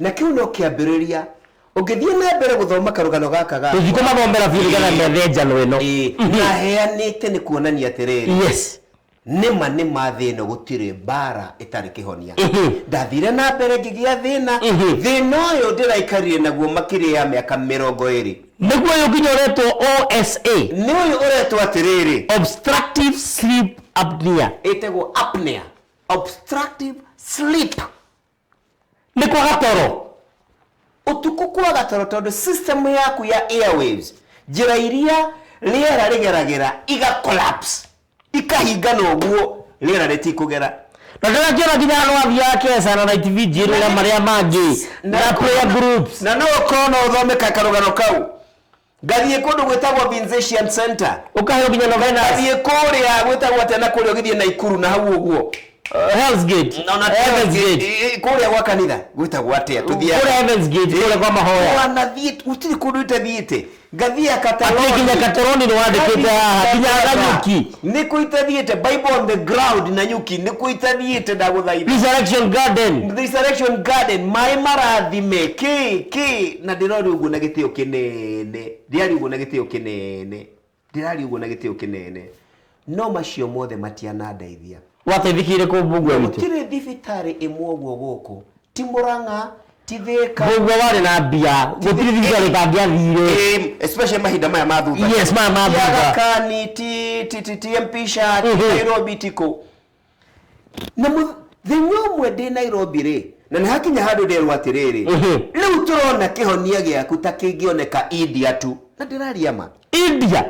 B: na kiu no kiambiriria ungithie na mbere guthoma karugano gaka ga
A: tuthiko mathombera birigana methenjano ino
B: na heanite ni kuonania atiriri
A: yes
B: nima thino gutire mbara itari kihonia ndathire na mbere ngigia thina uyu ndiraikarie naguo makiri ya miaka 20
A: niguo uyu nginya uretwo OSA
B: ni uyu uretwo atiriri
A: obstructive sleep apnea
B: itegwo apnea obstructive sleep
A: ni kwaga toro
B: utuku kwaga toro tondu system yaku ya airwaves njira iria riera rigeragira iga collapse ikahinga noguo riera ritikugera
A: na ndirakiona nginya no athia kesa na Night Vigil na maria mangi na prayer groups
B: na no kono uthomeka karugano kau gathie kundu gwetagwo Binzation Center
A: ukaheo nginya novena
B: gathie kuria gwetagwo tena kuria githie na Ikuru na hau uguo
A: Hell's Gate
B: na Heaven's Gate kuria gwa kanitha gwetagwo atia tuthia
A: kuria Heaven's Gate kuria kwa mahoya
B: wana thie utiri kundu itathiite gathia Kataloni
A: nginya Kataloni no wandikite haha nginya Nyuki
B: ni kuitathiite Bible on the ground na Nyuki ni kuitathiite ndaguthaitha Resurrection Garden mai marathime ki na ndirori uguo na gitio kinene ndirari uguo na gitio kinene no macio mothe matianandeithia
A: wateithikire ku mbugwa witu
B: tire thibitari imwe uguo guku ti Murang'a ti Thika
A: mbugwa wari na mbia gutiri thibitari tangiathire
B: especially mahinda maya mathutha
A: yes mathutha
B: kani ti MP Sha Nairobi tiko na thenyo mwe ndi Nairobi ri na ni hakinya handu ndirwa atiriri riu turona kihonia giaku ta kingioneka India tu na ndiraria ma
A: India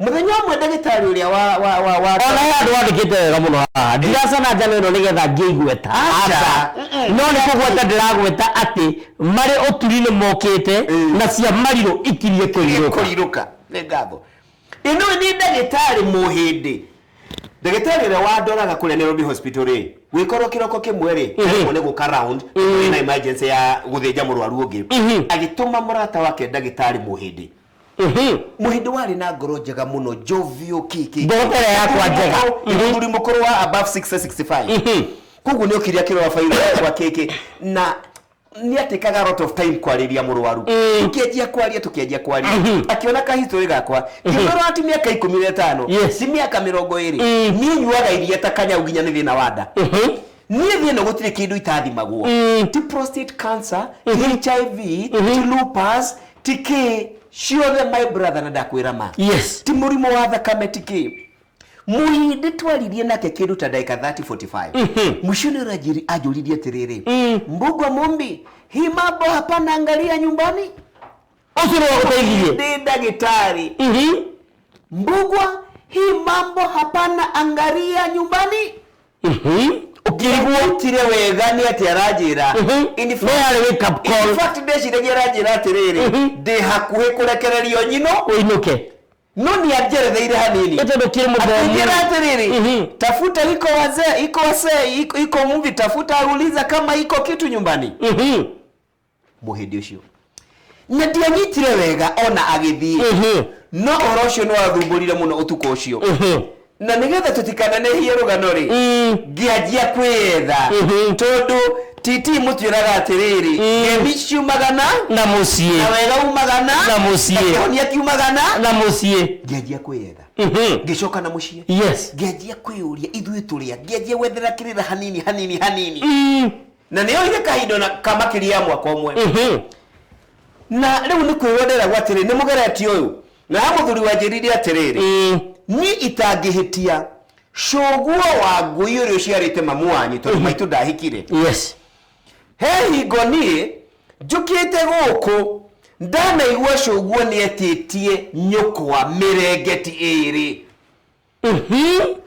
B: muthenyo mwe ndagitari uria wa
A: ona handu wandikite wega muno haha ndiracana njano ino nigetha ngiigweta no ni kugweta ndiragweta ati mari uturi-ini mokite na cia mariro ikirie
B: kuriruka ni ngatho ino ni ndagitari muhindi ndagitari ria wandoraga kuria Nairobi hospital ri wikorwo kiroko kimwe ri ne guka round na emergency ya guthinja murwaru ungi agituma murata wake ndagitari muhindi muhindi wari na ngoro njega muno jovio kiki
A: ngoro yakwa njega
B: muri mukuru wa above 665 kugu ni ukiria kiro wa failo kwa kiki na ni atikaga a lot of time kwariria murwaru tukienjia kwaria akiona ka history gakwa ngoro ati miaka 15 si miaka 20 ni nyuaga iria takanya uginya ni thina wada ni thina gutire kindu itathimagwo ti prostate cancer HIV ti lupus ti ciothe my brother na ndakwira ma
A: yes
B: ti murimo wa thakame ti muhindi twaririe nake kindu ta dakika 30-45 mushoni rajiri ajuririe atiriri mbugwa mumbi hii mambo hapana angalia nyumbani
A: usiro wakuteithie
B: ndi ndagitari mbugwa hii mambo hapana angalia nyumbani ukirigwo tire wega ni ati arajira
A: in fact
B: ndeciria arajira atiriri ndi hakuhi kurekererio nyino
A: uinuke
B: no ni ajeretheire hanini
A: etondo kiri muthomi
B: atiriri tafuta iko movie tafuta uliza kama iko kitu nyumbani muhindi ucio na ndianyitire wega ona agithie no orocio no athumburire muno utuko ucio na nigetha tutikananehie rugano ri ngianjia kwetha tondu titi mutwiraga atiriri ngebicio magana
A: na mucie
B: na wega umagana
A: na mucie
B: onia kiumagana
A: na mucie
B: ngianjia kwetha ngicoka na mucie
A: yes
B: ngianjia kwiuria ithui turia ngianjia gwethera kirira hanini na nä oire kahindo na kamakiria mwaka ũmwe na rĩu nĩ kwĩrondera gwatirĩ nĩ mũgeretie ũyũ na mũthuri wa njĩrire atĩrĩrĩ ni itangĩhĩtia coguo wa ngui ũrĩa ũciarĩte mamu wanyu tondũ maitũ ndahikire
A: yes
B: he hingo niĩ njũkĩte gũkũ ndanaigua coguo nĩ etĩtie nyũkwa mĩrengeti ĩrĩ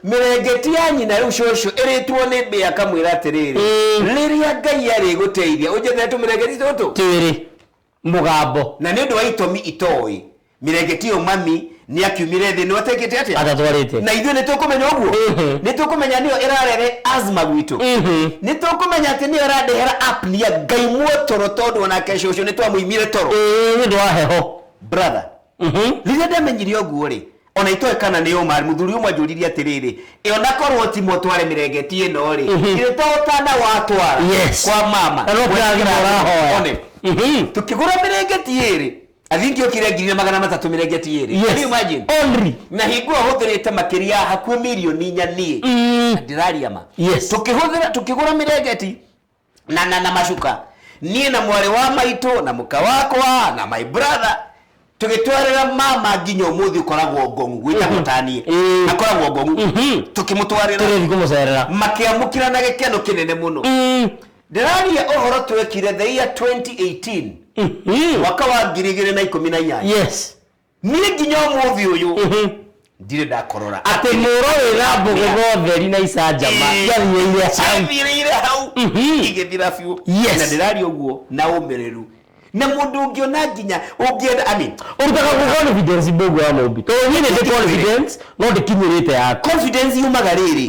B: mĩrengeti ya nyina rĩu cũcũ ĩrĩtwo nĩ mbĩa kamwĩra atĩrĩrĩ rĩrĩa Ngai arĩgũteithia ũnjethete tũmĩrengeti tũtũ twĩrĩ
A: mũgambo
B: na nĩ ũndũ wa itũmi itoĩ mĩrengeti ĩyo mami nĩ akiumire thĩ nĩ atekĩte atĩa
A: atatwarĩte na
B: ithuĩ nĩ tũkũmenya ũguo nĩ tũkũmenya nĩyo ĩrarehe asthma gwitũ nĩ tũkũmenya atĩ nĩyo ĩrandehera apnea Ngai muotoro tondũ onake cũcũ nĩ twamũimire toro
A: nĩ ũndũ wa heho
B: brother rĩrĩa ndamenyire ũguo rĩ ona itoe kana nĩ ũma mũthuri ũmwe njũririe atĩrĩrĩ ona korwo ti motware mĩrengeti ĩno rĩ ĩrĩ ta ũtana watwara kwa mama tukigura mĩrengeti ĩrĩ athingi okire ngiri na 300 mĩrengeti ĩrĩ can you imagine
A: only
B: na hingo hũthĩrĩte makĩria hakuhĩ milioni 4 ndiraria ma tukigura mĩrengeti na macuka niĩ na mwari wa maitũ na mũka wakwa na my brother tugitwarira mama nginya umuthi ukoragwo ngongu gwita mutanie akoragwo ngongu tukimutwarira
A: kumucerera
B: makiamukira na gikeno kinene muno ndiraria ohoro twekire the year 2018 mwaka wa 2018
A: yes
B: ni nginya umuthi uyu ndire ndakorora
A: ate muro wira mbugo theri na icanjama
B: yathire hau igithira fiu na ndiraria uguo na umereru na mundu ungiona nginya ungienda ani
A: urutaka ku confidence mbugo wa Mombi to nyine the confidence no ndikinyirite ya
B: confidence yumaga riri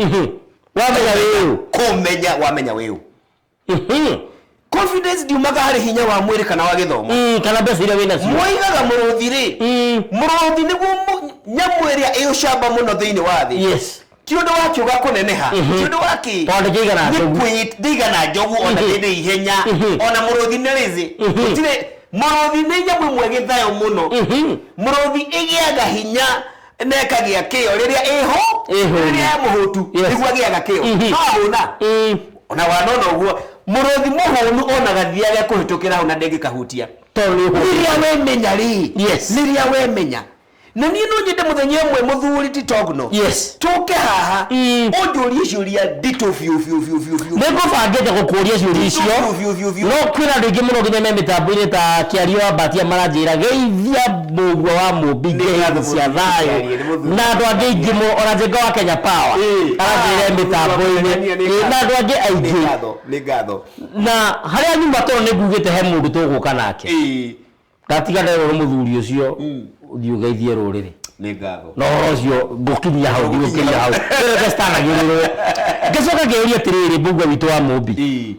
A: wamenya wewe
B: wamenya wewe confidence ndiumaga hari hinya wa mwiri kana wa githomo
A: kana besi ile wina cio
B: moigaga muruthiri muruthi niguo nyamweria iyo shamba muno thiini wa thi
A: yes
B: kiundu wakio gakuneneha kiundu waki
A: tonde kigana
B: ndigana njogu ona ndi ihenya ona muruthi nerizi gutire muruthi ni nyamwe mwege thayo muno muruthi igiaga hinya nekagia kio riria iho riria muhutu niguo agiaga kio hauna ona wanona uguo muruthi muhunu ona gathiaga kuhitukira hau na ndenge kahutia riria wemenya ri riria wemenya na ni no nyende muthenya mwe muthuri titogno
A: yes
B: tuke haha unjurie ciuria dito fiu
A: nego bangete gukuria ciuria icio no kwira ndingi muno nginya me mitambo-ini ta kiario wa batia maranjira geithia mugwa wa Mombi cia thayo na andu angi ingi ona njenga wa Kenya Power aranjire mitambo-ini na andu angi aingi
B: ni ngatho
A: na haria nyumba tono ningugite he mundu tuguka nake gatiga ndero muthuri ucio uthiugeithie ruriri
B: ni ngatho
A: no ucio ngukinya hau reke stanagirire ngecoka ngeria atiriri mbugwa witu wa Mombi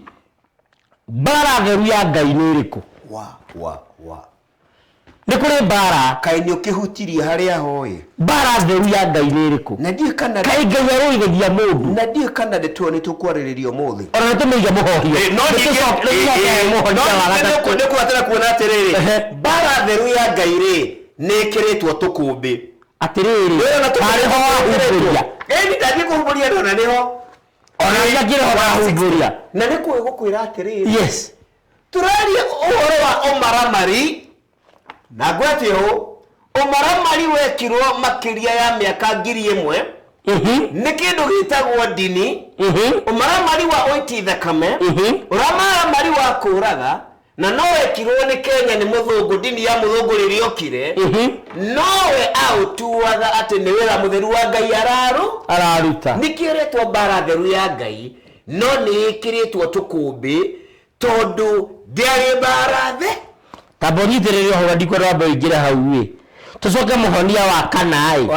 A: bara theru ya Ngai ni iriku
B: wa
A: ni kuri bara
B: kai ni ukihutirie haria hoi
A: bara theru ya Ngai ni iriku
B: na ndie kana
A: kai Ngai aroigeithia mundu
B: na ndie kana ndetuo ni tukwaririo muthi
A: ona tumiga muhohio
B: no ni kwatera kuona atiriri bara theru ya Ngai ri nekiritwo tukumbi
A: atiriri hariho wahumburia
B: eni ndagi kuhumburia ndona niho
A: ona nyakire ho wahumburia
B: na ni kwigukwira atiriri
A: yes
B: turaria uhoro wa omaramari na gwatio omaramari wekirwo makiria ya miaka 1000 ni kindu gitagwo dini omaramari wa oiti thakame omaramari wa kuraga na no wekirwo ni Kenya ni muthungu dini ya muthungu ririokire nowe autuaga ati ni wira mutheru wa Ngai araruta nikiretwo bara theru ya Ngai no ni ikiritwo tukumbi tondu ndiari bara the
A: tabonithiririo ho ndikwenda mbaingira hau wi tucoke muhonia wa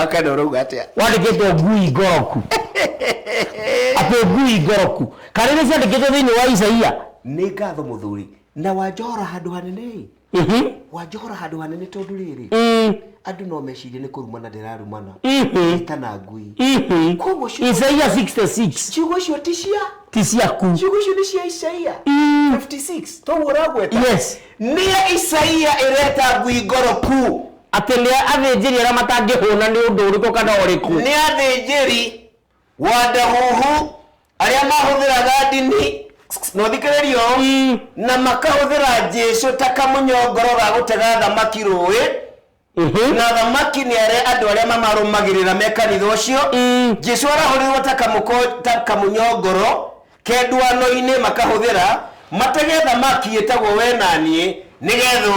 A: kana
B: uruga atia
A: wandikitwo ngui ngoroku ape ngui ngoroku karene ciandikitwo thiini wa Isaia
B: ni ngatho muthuri na wajora handu hanene wajora handu hanene tondu riri andu no mecirie ni kurumana ndirarumana itana ngui koguo
A: Isaia 66
B: ciugo cio ti
A: ciaku
B: ciugo cio ni cia Isaia 56 to uragweta
A: yes
B: ni Isaia ireta ngui ngoroku
A: ati ni athinjiri ara matangihuna ni undu uriku kana uriku
B: ni athinjiri wa ndahuhu aria mahuthiraga dini no thikiririo na makahuthira Jesu ta kamunyongoro ga gutega thamaki rũĩ na thamaki ni andu aria mamarumagirira mekanitha ucio Jesu arahurirwo ta kamunyongoro kendwano-ini makahuthira matege thamaki etagwo we nanie nigetha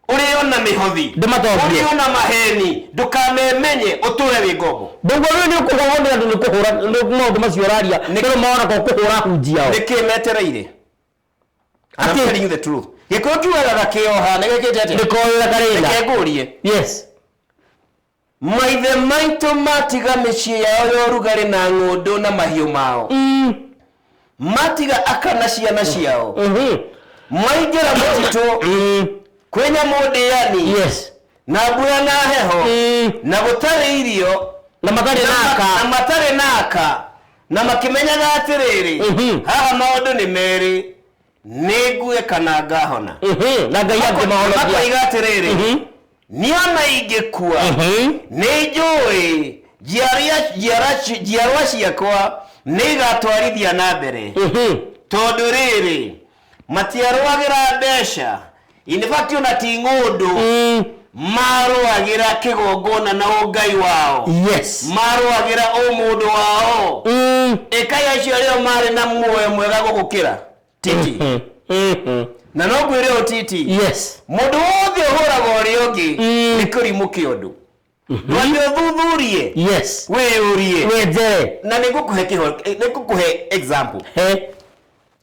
B: urio na mihothi urio na maheni ndukamemenye uture wi ngombo
A: ndugwo ni ukuhonera ndu ni kuhura ndu macio raria ndio maona ko kuhura hunjiao
B: nikimetereire I'm telling you the truth gikutuaga kioha negekete ati
A: nikoira karenda
B: nekegurie
A: yes
B: maithe maitũ matiga mĩciĩ yao ya ũrugarĩ na ng'ũndũ na mahiũ mao matiga akana ciana ciao maingĩra mũtitũ kwĩ nyamũ ndĩani na mbura na heho na gũtarĩ irio
A: na matarĩ naka
B: na makĩmenyaga atĩrĩrĩ haha maũndũ nĩ merĩ nĩ ngue kana ngahona
A: na Ngai angĩmahonokia
B: makoiga atĩrĩrĩ niona ingĩkua nĩ njũĩ njiarwa ciakwa nĩ igatwarithia na mbere tondũ rĩrĩ matiarũagĩra mbeca in fact ona ti ng'ũndũ marũagĩra kĩgongona na ũngai wao marũagĩra ũmũndũ wao ĩkai acio arĩo marĩ na muoyo mwega gũgũkĩra titi na no ngwĩre ũtiti mũndũ wothe ũhũraga ũrĩa ũngĩ nĩ kĩrimũ kĩondũ ndwatĩ ũthuthurie wĩyũrie na nĩngũkũhe example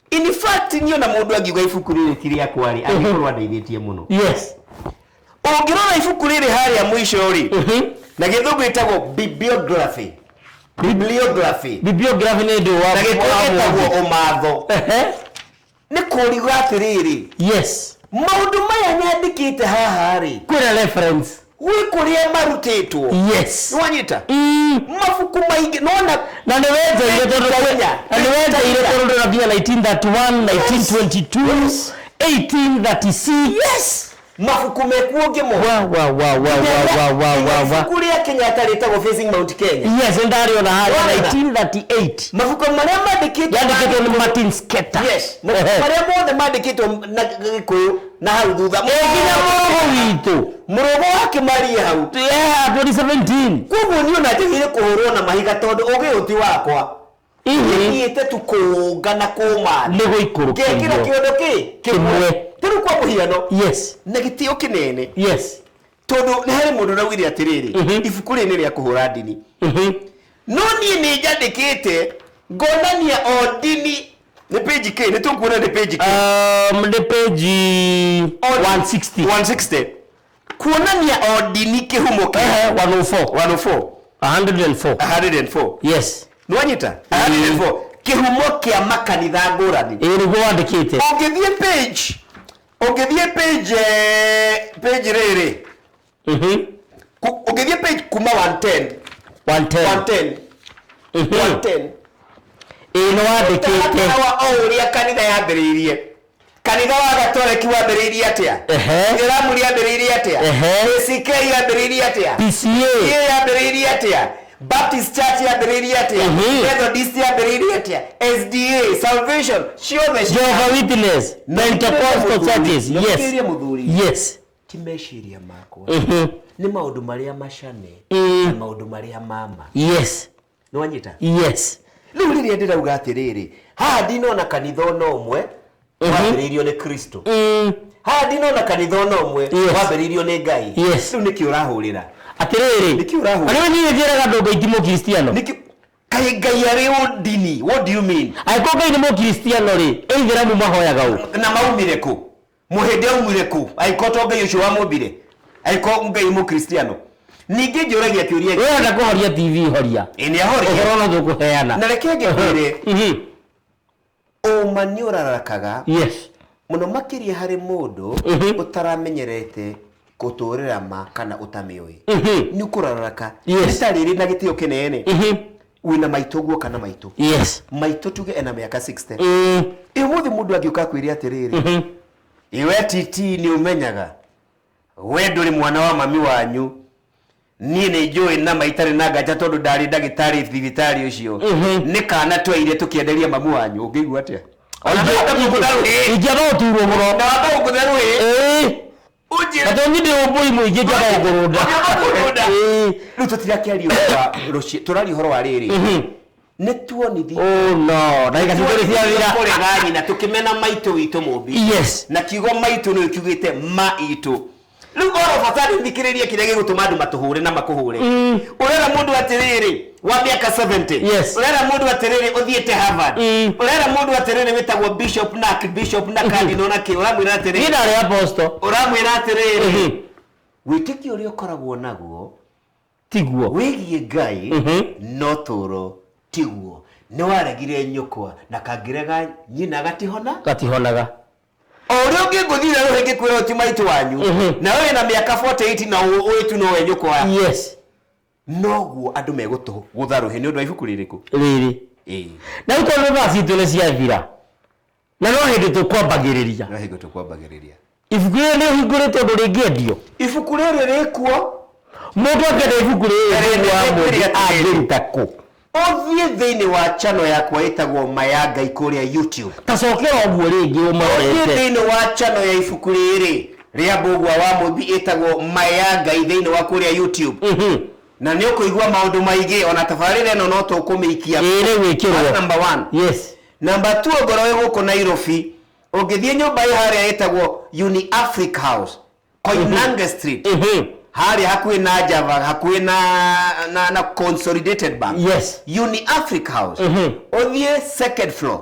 B: in fact niona mũndũ angiuga ibuku rĩrĩ ti rĩakwa rĩ angĩkorwo andeithĩtie mũno ũngĩrora ibuku rĩrĩ harĩa mũico rĩ na gĩthũngũ ĩtagwo bibliography
A: nĩ ndũ wa
B: na gĩtagwo ũmatho nĩ kũriga atĩrĩrĩ maũndũ maya nyandĩkĩte haha rĩ
A: kwĩna reference
B: gwĩ kũrĩa marutĩtwo nĩwanyita mabuku maingĩ nona
A: na nĩ wenjeire tondũ na nginya 1931 1922 1836
B: mabuku mekuo ngĩmo ibuku rĩa Kenyatta rĩtagwo Facing Mount Kenya
A: ndariona harĩa 1938
B: mabuku marĩa mandĩkĩtwo
A: nĩ Martin Sketa
B: mabuku marĩa mothe mandĩkĩtwo na Gĩkũyũ na hau thutha
A: nginya
B: mũrogo wake mari hau
A: 2017
B: koguo niĩ ona njagĩrĩire kũhũrwo na mahiga tondũ ũgĩ ũti wakwa thiĩte tu kũũnga na kũũma
A: nĩ gũikũrũkĩrio
B: ngekĩra kĩondo kĩmwe rĩu kwa mũhiano na gĩtĩo kĩnene tondũ nĩ harĩ mũndũ raugire atĩrĩrĩ ibuku rĩrĩ nĩ rĩa kũhũra ndini no niĩ nĩ njandĩkĩte ngonania o ndini nĩ page K nĩ tũkuona nĩ page K
A: nĩ page 160
B: kuonania o ndini kĩhumo kĩa 104 nĩwanyita 104 kĩhumo kĩa makanitha ngũrani
A: nĩguo wandĩkĩte
B: ũngĩthiĩ page rĩrĩ ũngĩthiĩ page kuma 110
A: nĩ wandĩkĩte
B: o ũrĩa kanitha yambĩrĩirie kanitha wa Gatoreki wambĩrĩirie atĩa Ithĩramu rĩambĩrĩirie atĩa ACK yambĩrĩirie atĩa PCA yambĩrĩirie atĩa Baptist Church yambĩrĩirie atĩa Methodist yambĩrĩirie atĩa SDA Salvation ciothe
A: Jehovah's Witness Pentecostal churches
B: ti meciria makwa nĩ maũndũ marĩa macane na maũndũ marĩa mama nĩwanyita rĩu rĩrĩa ndĩrauga atĩrĩrĩ haha ndinona kanitha ona ũmwe wambĩrĩirio nĩ Kristo haha ndinona kanitha ona ũmwe wambĩrĩirio nĩ Ngai rĩu nĩkĩ ũrahũrĩra
A: atĩrĩrĩ arĩwe niĩ njĩraga andũ Ngai ti mũkristiano
B: kaĩ Ngai arĩ ndini what do you mean
A: angĩkorwo Ngai nĩ mũkristiano rĩ Aithĩramu mahoyaga ũ
B: na maumire kũ mũhĩndĩ aumire kũ angĩkorwo to Ngai ũcio wamũmbire angĩkorwo Ngai mũkristiano ningĩ njũragia kĩũria
A: wenda kũhoria TV horia
B: nĩ ahoria
A: ũhoro no tũkũheana
B: na reke ngĩkwĩre ũma nĩ ũrarakaga mũno makĩria harĩ mũndũ ũtaramenyerete gũtũrĩra ma kana ũtamĩũĩ nĩ ũkũraraka nĩ ta rĩrĩ na gĩtĩo kĩnene wĩna maitũ guo kana maitũ maitũ tuge ena mĩaka 60 ũmũthĩ mũndũ angĩũka kwĩrĩa atĩrĩrĩ iwe titi nĩ ũmenyaga we ndũrĩ mwana wa mami wanyu niĩ nĩ njũĩ na maitarĩ na nganja tondũ ndarĩ ndagĩtarĩ thibitarĩ ũcio nĩ kana tweire tũkĩenderia mamu wanyu ũngĩigua atĩa
A: ingĩaba gũturwo mũno atonyinde ũmbũi mũingĩ ingĩaba gũkũrũnda
B: rĩu tũtirakĩaria tũraria ũhoro wa rĩrĩ nĩ tuonithi
A: no ndagĩka cigũrĩ ciathira
B: kũregani na tũkĩmena maitũ witũ mũmbi na kiugo maitũ nĩ kiugĩte ma itũ rĩu oro fatari thikĩrĩria kĩrĩa gĩgũtũma andũ matũhũre na makũhũre ũrera mũndũ atĩrĩrĩ wa mĩaka 70 ũrera mũndũ atĩrĩrĩ ũthiĩte Harvard ũrera mũndũ atĩrĩrĩ wĩtagwo bishop na cardinal na kĩ ũramwĩra atĩrĩrĩ
A: ndarĩ apostle
B: ũramwĩra atĩrĩrĩ wĩtĩkio ũrĩa ũkoragwo naguo
A: tiguo
B: wĩgiĩ Ngai no tũũro tiguo nĩ waregire nyũkwa na kangĩrega nyina
A: gatihonaga
B: Ore ũngĩngũthira rĩu hĩngĩkwĩra ti maitũ wanyu na wewe na mĩaka 48 na ũĩtu no we nyũkwa noguo andũ megũtũgũtha rũhĩ nĩ ũndũ wa ibuku rĩrĩkũ
A: rĩrĩ na ũtondũ thaa citũ nĩ ciathira na no hĩndĩ tũkwambagĩrĩria ibuku rĩrĩ nĩ ũhingũrĩte ũndũ rĩngĩendio
B: ibuku rĩrĩ rĩkuo
A: mũndũ angĩenda ibuku rĩrĩ angĩruta kũ
B: Othiĩ thĩinĩ wa channel yakwa ĩtagwo Maya Ngai kũrĩa YouTube.
A: Tacokera ũguo rĩngĩ ũmarorete.
B: Othiĩ thĩinĩ wa channel ya ibuku rĩrĩ rĩa Mbũgua wa Mũmbi ĩtagwo Maya Ngai thĩinĩ wa kũrĩa YouTube. Na nĩ ũkũigua maũndũ maingĩ ona tabarĩra ĩno no tũkũmĩikia.
A: Ĩrĩ gwĩkĩrwo.
B: Number 1. Number 2 ngoro gũkũ Nairobi ũngĩthiĩ nyũmba harĩa ĩtagwo Uni Africa House Koinange Street. Hari hakuĩ na Java hakuĩ na Consolidated Bank Uni Africa House Othiĩ second floor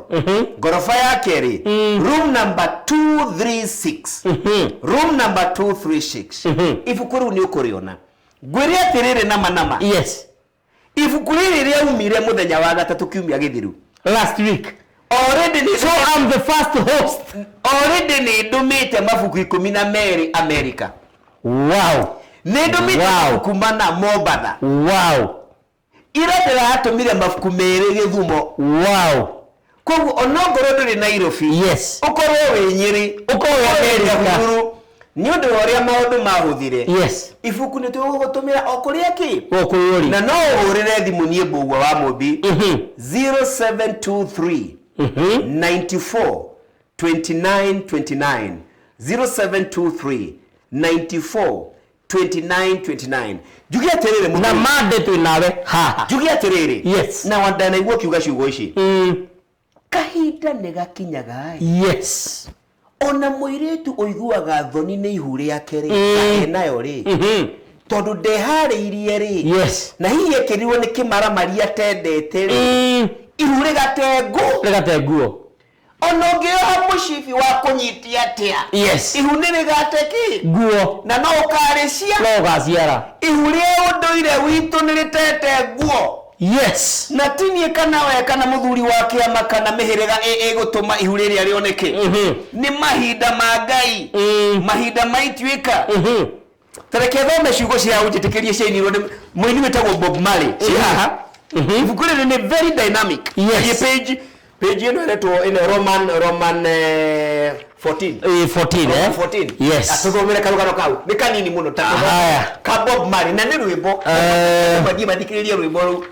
B: gorofa ya kerĩ room number 236 room number 236 ibuku rĩu nĩ ũkũrĩona ngwĩre atĩrĩrĩ nama ibuku rĩrĩ rĩaumire mũthenya wa gatatũ kiumia gĩthiru
A: last week
B: already
A: so I'm the first host
B: already nĩ ndũmĩte mabuku 12 America Nendo kumana Mombasa. Ira ndĩratũmire mabuku merĩ Gĩthumo. Koguo onongoro ndũrĩ Nairobi. Ũkorwo wĩ Nyĩrĩ, ũkorwo Amerika. Nĩ ũndũ wa ũrĩa maũndũ mahũthire. Ibuku nĩ tũgũgũtũmĩra o kũrĩa kĩ? Na no ũhũrĩre thimũ niĩ Mbũgua wa Mũmbi 0723 94 2929 0723 94 2929 Jugia terere
A: na mande tu nawe haha
B: Jugia terere na wandana igwo kiuga ciugo ici kahinda negakinyaga ona mũirĩtu ũiguaga thoni nĩ ihu rĩake rĩ nayo rĩ tondũ ndeharĩirie rĩ na hihi ekĩrirwo nĩ kĩmaramaria tendete rĩ ihu rĩgatenguo Ono ngĩoha mũcibi wa kũnyitia atĩa ihu nĩ rĩgateki
A: nguo
B: na no ũkarĩcia
A: no ũgaciara
B: ihu rĩa ũndũire witũ nĩ rĩtete nguo na tinie kana we kana mũthuri wa kĩama kana mĩhĩrĩga ĩgũtũma ihu rĩrĩa rĩoneke nĩ mahinda ma Ngai mahinda maituĩka tareke thome ciugo cia ũnjĩtĩkĩrie ciainirwo nĩ mũini wĩtagwo Bob Marley haha ibuku rĩrĩ nĩ very dynamic page ino eletwo ine Roman 14 atũthomere karugano kau nĩ kanini mũno ta ka Bob Marley na nĩ rwĩmbo mathikĩrĩrie rwĩmbo rũu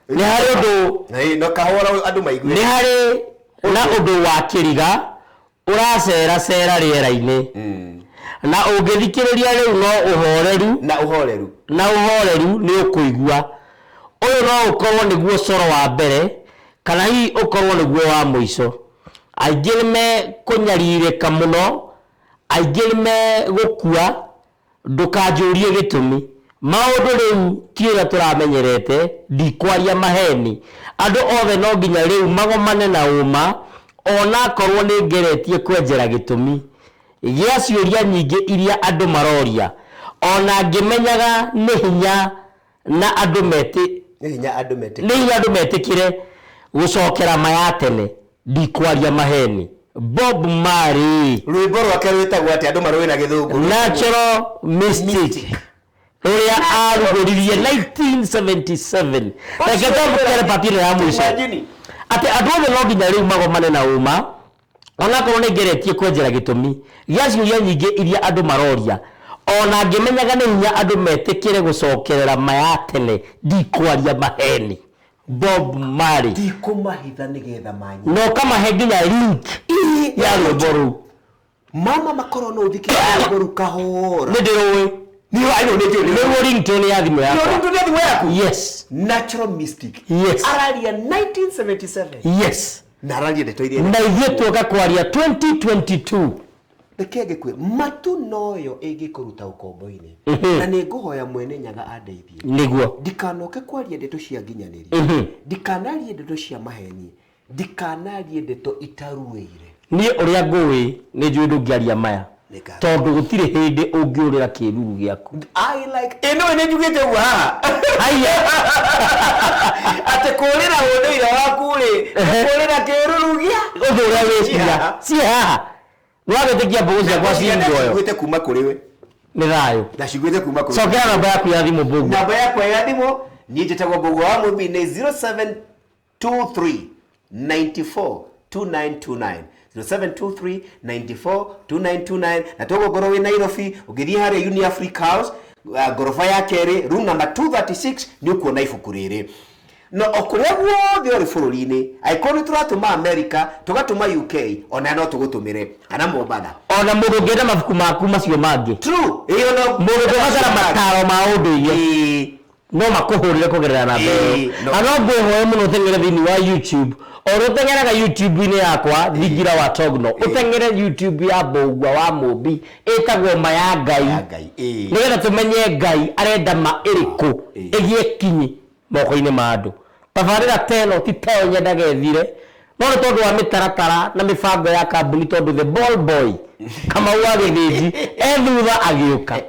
A: nĩ harĩ ũndũ
B: no kahora andũ maigue
A: nĩ harĩ na ũndũ wa kĩriga ũracera rĩera-inĩ na ũngĩthikĩrĩria rĩu no ũhoreru nĩ ũkũigua ũyũ no ũkorwo nĩguo coro wa mbere kana hihi ũkorwo nĩguo wa mũico aingĩ nĩmekũnyarirĩka mũno aingĩ nĩmegũkua ndũkanjũrie gĩtũmi maũndũ rĩu ti ũrĩa tũramenyerete ndikwaria maheni andũ othe no nginya rĩu magomane na ũma ona korwo nĩ ngeretie kwenjera gĩtũmi gĩa ciũria nyingĩ iria andũ maroria ona ngĩmenyaga nĩ hinya na andũ metĩkire gũcokera maya tene ndikwaria maheni Bob Marley
B: rwĩmbo rwake rwĩtagwo atĩ andũ marũĩ na gĩthũngũ
A: Natural Mystic ũrĩa arugũririe 1977 reketa papire ya mũico atĩ andũ othe no nginya rĩu magomane na ũma ona korwo nĩ ngeretie kwenjera gĩtũmi gĩa ciũria nyingĩ iria andũ maroria ona ngĩmenyaga nĩ hinya andũ metĩkire gũcokerera maya tene ndikwaria maheni Bob Marley
B: ndikumahitha nigetha manyi
A: no kama heginya link ya rwimbo
B: mama makoro no thikira rwimbo rukahora
A: ndirowe
B: ni wa ino
A: ni ringtone ya thimu yako
B: ni ringtone ya thimu yako
A: yes
B: Natural Mystic
A: yes
B: araria 1977
A: yes
B: na araria ndeto iria
A: na ithuĩ tuoka kwaria 2022
B: rekege kwe matu noyo ĩngĩkũruta ũkombo-inĩ na nĩ ngũhoya mwene Nyaga andeithie
A: nĩguo
B: ndikanoke kwaria ndeto cia nginyanĩria ndikanarie ndeto cia maheni ndikanarie ndeto itaruĩire
A: niĩ ũrĩa ngũĩ nĩ njũĩ ndũngĩaria maya tondũ gũtirĩ hĩndĩ ũngĩũrĩra kĩruru gĩaku
B: I like ĩno nĩ njugĩte ũguo haha
A: haya
B: atĩ kũrĩra ũndũire waku rĩ kũrĩra kĩruru gĩa
A: ũndũ ũrĩa wĩciria si haha nĩwagĩtĩkia mbũgũ ciakwa cingoyo
B: ciguĩte kuma kũrĩ we
A: nĩ thayũ
B: na ciguĩte kuma kũrĩ
A: cokera namba yaku ya thimũ mbũgũ
B: namba yakwa ya thimũ niĩ njĩtagwo mbũgũ wa mũmbi nĩ 0723 94 2929 0723 94 2929 na togo ngorwo wĩ Nairobi ũngĩthiĩ harĩa Uni Africa House ngorofa ya kerĩ room number 236 nĩ ũkuona ibuku rĩrĩ no okũrĩa guothe ũrĩ bũrũri-inĩ aikoro nĩ tũratũma America tũgatũma UK ona no tũgũtũmĩre kana Mombatha
A: ona mũndũ ũngĩenda mabuku maku macio mangĩ
B: true ĩyo no
A: mũndũ ũngĩbatara mataro ma ũndũire no makũhũrĩre kũgerera namba ĩyo na no ngwĩhoe mũno ũteng'ere thĩinĩ wa YouTube oro ũteng'eraga YouTube-inĩ yakwa Thingira wa Togno ũteng'ere YouTube ya Mbũgua wa Mũmbi ĩtagwo ma ya Ngai nĩgetha tũmenye Ngai arenda ma ĩrĩkũ ĩgie kinyi moko-inĩ ma andũ tabarĩra teno ti tayo nyendaga ĩthire no nĩ tondũ wa mĩtaratara na mĩbango ya kambuni tondũ the ball boy Kamau wa Gĩthĩnji thutha agĩũka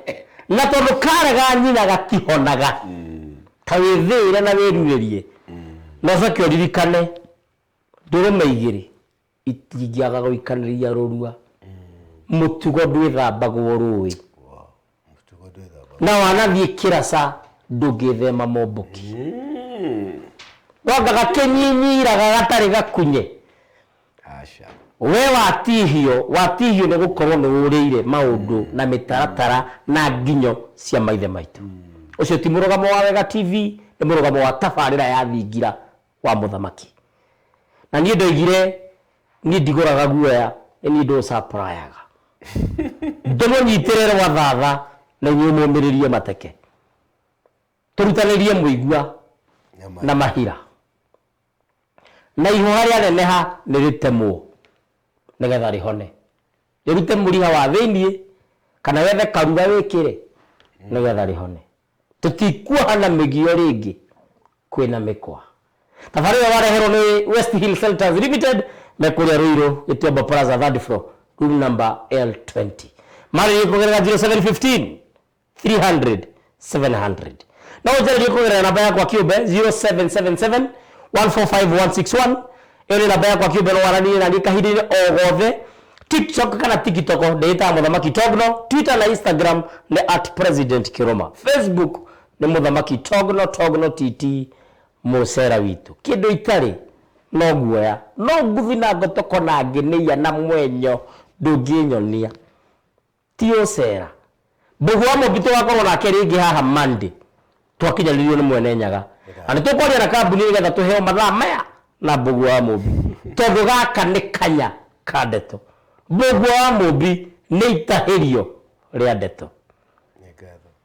A: na tondũ karega nyina gatihonaga ta wĩthĩre na wĩruĩrie no coke ũririkane ndũrũme igĩrĩ itingĩaga gũikanĩria rũrua mũtugo ndwĩthambagwo rũĩ na wanathiĩ kĩraca ndũngĩthema momboki wangaga kĩnyinyiraga gatarĩ gakunye we watihio nĩ gũkorwo nĩ ũrĩire maũndũ na mĩtaratara na nginyo cia maithe maitũ ũcio ti mũrũgamo wa Wega TV nĩ mũrũgamo wa tabarĩra ya Thingira wa Mũthamaki na niĩ ndoigire niĩ ndigũraga guoya niĩ ndũcaprayaga ndĩmũnyitĩrĩre wathatha na inyuĩ mũmĩrĩrie mateke tũrutanĩrie mũigua na mahira na ihoha rĩa neneha nĩ rĩtemwo nĩgetha rĩhone rĩrute mũriha wa thĩiniĩ kana wethe karuga wĩkĩre nĩgetha rĩhone tũtikuohana mĩgio rĩngĩ kwĩna mĩkwa tabarĩra wareherwo nĩ West Hill Shelters Limited mekũrĩa Ruiru Gĩtuamba Plaza third floor room number L20 marĩ kũgerera 0715 300 700 na ũnjarĩrie kũgerera namba yakwa kĩũmbe 0777 145161 ĩyo nĩ namba yakwa kĩũmbe no waranie na niĩ kahinda-inĩ o gothe TikTok kana TikTok ndĩĩtaga Mũthamaki Togno Twitter na Instagram nĩ @president_Kiroma Facebook nĩ Mũthamaki Togno TT mũcera witũ kĩndũ itarĩ no guoya no nguthi na ngotoko na ngĩnĩia na mwenyo ndũngĩnyonia ti ũcera Mbũgua wa Mũmbi tũgakorwo nake rĩngĩ haha Monday twakinyanĩrio nĩ mwene Nyaga na nĩtũkwaria na kambuni nĩgetha tũheo mathaa maya na Mbũgua wa Mũmbi tondũ gaka nĩ kanya ka ndeto Mbũgua wa Mũmbi nĩ itahĩrio rĩa ndeto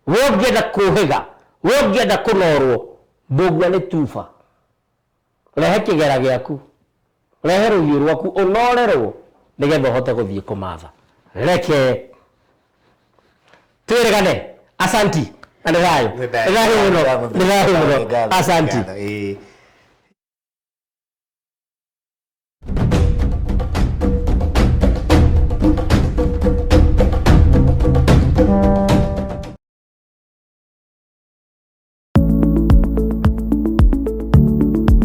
A: we ũngĩenda kũhĩga we ũngĩenda kũnorwo Mbũgua nĩ tuba rehe kĩgera gĩaku rehe rũhiũ rwaku ũnorerwo nĩgetha ũhote gũthiĩ kũmatha reke twĩrĩgane asanti na nĩ thayũ mũno asanti